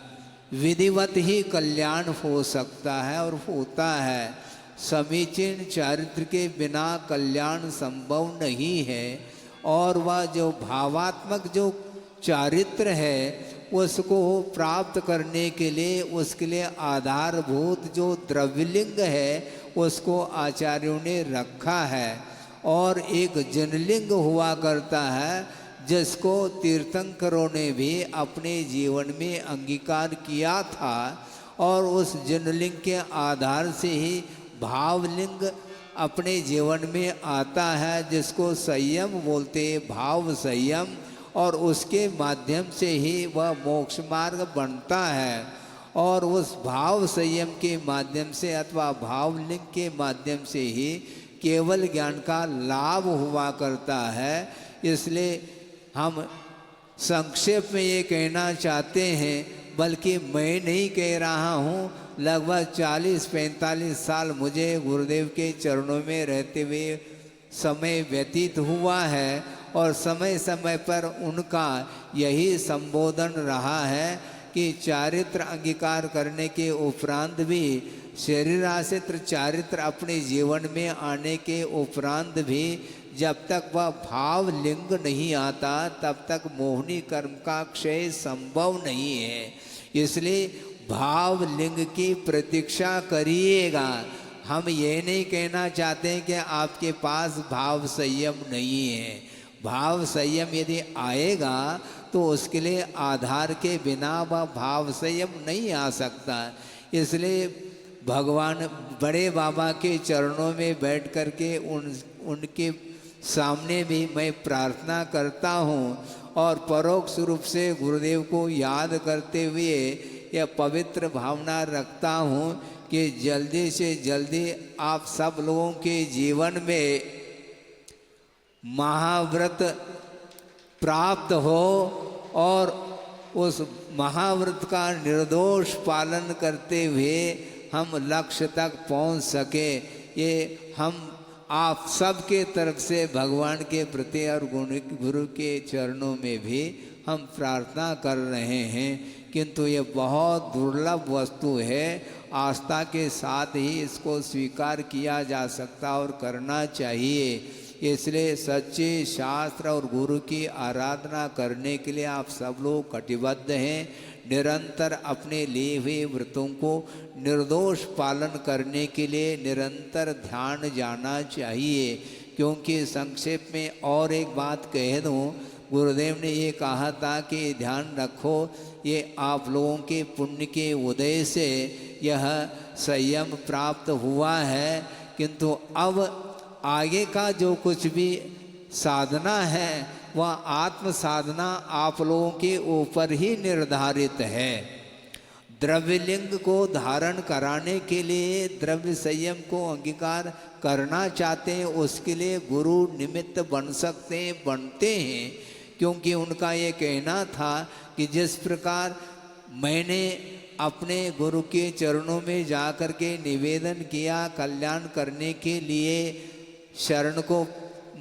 विधिवत ही कल्याण हो सकता है और होता है। समीचीन चारित्र के बिना कल्याण संभव नहीं है। और वह जो भावात्मक जो चारित्र है उसको प्राप्त करने के लिए उसके लिए आधारभूत जो द्रव्यलिंग है उसको आचार्यों ने रखा है। और एक जनलिंग हुआ करता है जिसको तीर्थंकरों ने भी अपने जीवन में अंगीकार किया था, और उस जनलिंग के आधार से ही भावलिंग अपने जीवन में आता है, जिसको संयम बोलते, भाव संयम, और उसके माध्यम से ही वह मोक्ष मार्ग बनता है। और उस भाव संयम के माध्यम से अथवा भावलिंग के माध्यम से ही केवल ज्ञान का लाभ हुआ करता है। इसलिए हम संक्षेप में ये कहना चाहते हैं, बल्कि मैं नहीं कह रहा हूँ, लगभग 40-45 साल मुझे गुरुदेव के चरणों में रहते हुए समय व्यतीत हुआ है, और समय समय पर उनका यही संबोधन रहा है कि चारित्र अंगीकार करने के उपरांत भी, शरीराश्रित चारित्र अपने जीवन में आने के उपरांत भी जब तक वह भाव लिंग नहीं आता तब तक मोहनी कर्म का क्षय संभव नहीं है। इसलिए भाव लिंग की प्रतीक्षा करिएगा। हम ये नहीं कहना चाहते कि आपके पास भाव संयम नहीं है। भाव संयम यदि आएगा तो उसके लिए आधार के बिना वह भाव संयम नहीं आ सकता। इसलिए भगवान बड़े बाबा के चरणों में बैठ करके उनके सामने भी मैं प्रार्थना करता हूँ और परोक्ष रूप से गुरुदेव को याद करते हुए यह पवित्र भावना रखता हूँ कि जल्दी से जल्दी आप सब लोगों के जीवन में महाव्रत प्राप्त हो और उस महाव्रत का निर्दोष पालन करते हुए हम लक्ष्य तक पहुंच सके। ये हम आप सबके तरफ से भगवान के प्रति और गुरु के चरणों में भी हम प्रार्थना कर रहे हैं। किंतु ये बहुत दुर्लभ वस्तु है, आस्था के साथ ही इसको स्वीकार किया जा सकता और करना चाहिए। इसलिए सच्चे शास्त्र और गुरु की आराधना करने के लिए आप सब लोग कटिबद्ध हैं। निरंतर अपने लिए हुए व्रतों को निर्दोष पालन करने के लिए निरंतर ध्यान जाना चाहिए। क्योंकि संक्षेप में और एक बात कह दूं, गुरुदेव ने ये कहा था कि ध्यान रखो, ये आप लोगों के पुण्य के उदय से यह संयम प्राप्त हुआ है, किंतु अब आगे का जो कुछ भी साधना है वह आत्म साधना आप लोगों के ऊपर ही निर्धारित है। द्रव्यलिंग को धारण कराने के लिए द्रव्य संयम को अंगीकार करना चाहते हैं, उसके लिए गुरु निमित्त बन सकते हैं, बनते हैं। क्योंकि उनका ये कहना था कि जिस प्रकार मैंने अपने गुरु के चरणों में जा कर के निवेदन किया कल्याण करने के लिए, शरण को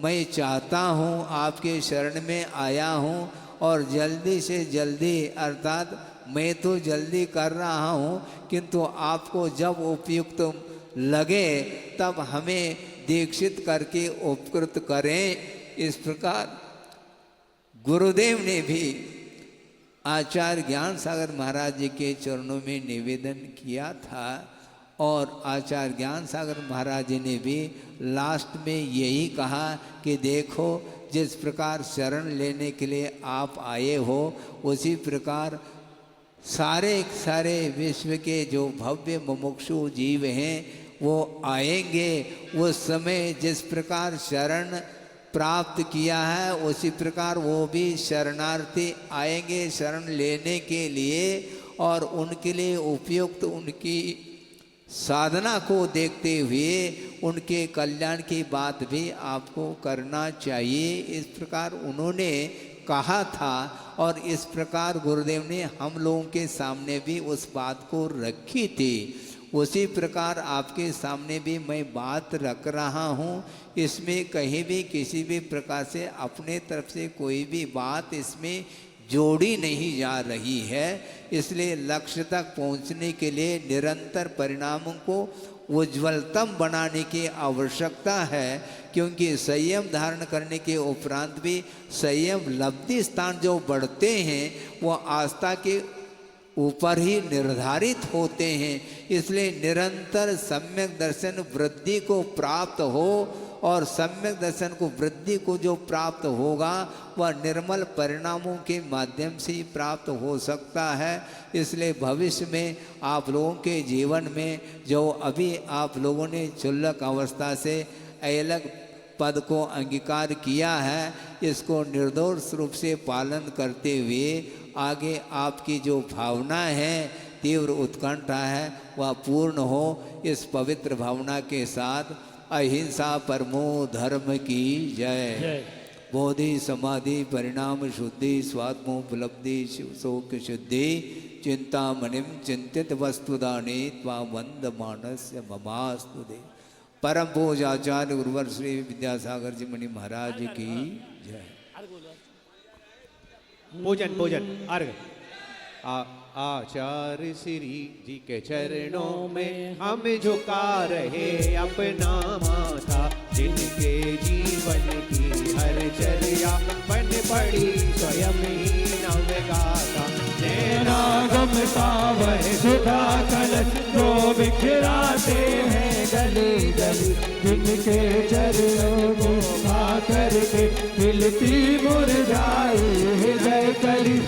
मैं चाहता हूँ, आपके शरण में आया हूँ और जल्दी से जल्दी, अर्थात मैं तो जल्दी कर रहा हूँ, किंतु आपको जब उपयुक्त लगे तब हमें दीक्षित करके उपकृत करें। इस प्रकार गुरुदेव ने भी आचार्य ज्ञान सागर महाराज जी के चरणों में निवेदन किया था और आचार्य ज्ञान सागर महाराज जी ने भी लास्ट में यही कहा कि देखो, जिस प्रकार शरण लेने के लिए आप आए हो उसी प्रकार सारे विश्व के जो भव्य मुमुक्षु जीव हैं वो आएंगे। उस समय जिस प्रकार शरण प्राप्त किया है उसी प्रकार वो भी शरणार्थी आएंगे शरण लेने के लिए, और उनके लिए उपयुक्त उनकी साधना को देखते हुए उनके कल्याण की बात भी आपको करना चाहिए। इस प्रकार उन्होंने कहा था और इस प्रकार गुरुदेव ने हम लोगों के सामने भी उस बात को रखी थी। उसी प्रकार आपके सामने भी मैं बात रख रहा हूँ। इसमें कहीं भी किसी भी प्रकार से अपने तरफ से कोई भी बात इसमें जोड़ी नहीं जा रही है। इसलिए लक्ष्य तक पहुँचने के लिए निरंतर परिणामों को उज्ज्वलतम बनाने की आवश्यकता है, क्योंकि संयम धारण करने के उपरांत भी संयम लब्धि स्थान जो बढ़ते हैं वो आस्था के ऊपर ही निर्धारित होते हैं। इसलिए निरंतर सम्यक दर्शन वृद्धि को प्राप्त हो, और सम्यक दर्शन को वृद्धि को जो प्राप्त होगा वह निर्मल परिणामों के माध्यम से ही प्राप्त हो सकता है। इसलिए भविष्य में आप लोगों के जीवन में जो अभी आप लोगों ने क्षुल्लक अवस्था से अलग पद को अंगीकार किया है, इसको निर्दोष रूप से पालन करते हुए आगे आपकी जो भावना है, तीव्र उत्कंठा है, वह पूर्ण हो। इस पवित्र भावना के साथ अहिंसा परमो धर्म की जय। बोधि समाधि परिणाम शुद्धि स्वात्मोपलब्धि शिव शोक शुद्धि चिंतामणिम चिंतित वस्तुदाने त्वा वंद मानस्य ममास्तु दे। परम पूज आचार्य गुरुवर श्री विद्यासागर जी मणि महाराज की जय। पूजन अर्घ। आचार्य श्री जी के चरणों में हम झुका रहे अपना माथा, जिनके जीवन की हर चर्या बन पड़ी स्वयं ही नवगाता। नागम सावर सुधा कलश जो बिखराते हैं गली गली, जिनके चरणों में आकर के खिलती मुरझाई हृदय कली।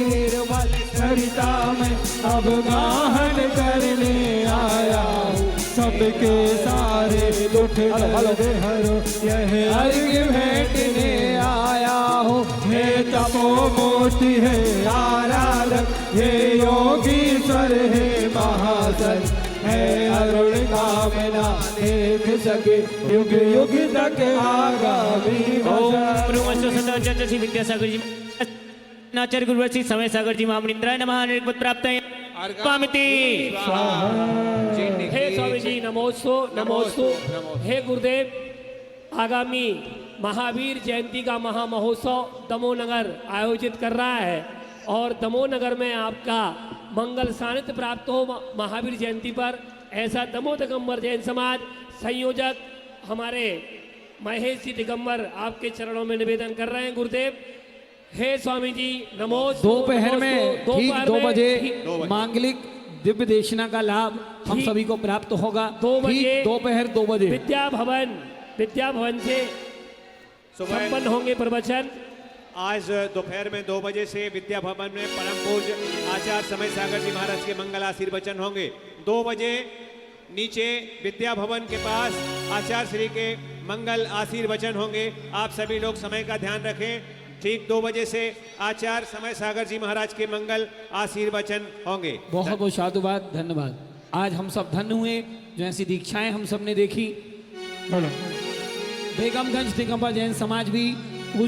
निर्मल सरिता में अब गाहन करने आया हूँ, सब के सारे दुख दर्द हरो यह अर्घ भेंटने आया हूँ। हे तपोमूर्ति है आराधक, हे योगीश्वर है महासन, है अरुण कामना देख सके युग युग तक आगामी वचन। श्री विद्यासागर जी नाचार्य गुरुवर श्री समय सागर जी महामनिंद्राय नमः निर्पद प्राप्त है पामिति। हे स्वामी जी नमोस्तु नमोस्तु। हे गुरुदेव, आगामी महावीर जयंती का महामहोत्सव दमोह नगर आयोजित कर रहा है और दमोह नगर में आपका मंगल सानिध्य प्राप्त हो महावीर जयंती पर, ऐसा दमोह दिगंबर जैन समाज संयोजक हमारे महेश जी दिगंबर आपके चरणों में निवेदन कर रहे हैं गुरुदेव। हे स्वामी जी नमोस्तु। दोपहर में ठीक 2 बजे ठीक मांगलिक दिव्य देशना का लाभ हम ठीक सभी को प्राप्त होगा। 2 बजे ठीक दोपहर 2 बजे विद्या भवन से संपन्न होंगे प्रवचन। आज दोपहर में 2 बजे से विद्या भवन में परम पूज्य आचार्य समय सागर जी महाराज के मंगल आशीर्वचन होंगे। 2 बजे नीचे विद्या भवन के पास आचार्य श्री के मंगल आशीर्वचन होंगे। आप सभी लोग समय का ध्यान रखें। ठीक 2 बजे से आचार्य समय सागर जी महाराज के मंगल आशीर्वचन होंगे। बहुत बहुत साधुवाद, धन्यवाद। आज हम सब धन्य हुए जो ऐसी दीक्षाएं हम सब ने देखी। बेगमगंज दिगंबर जैन समाज भी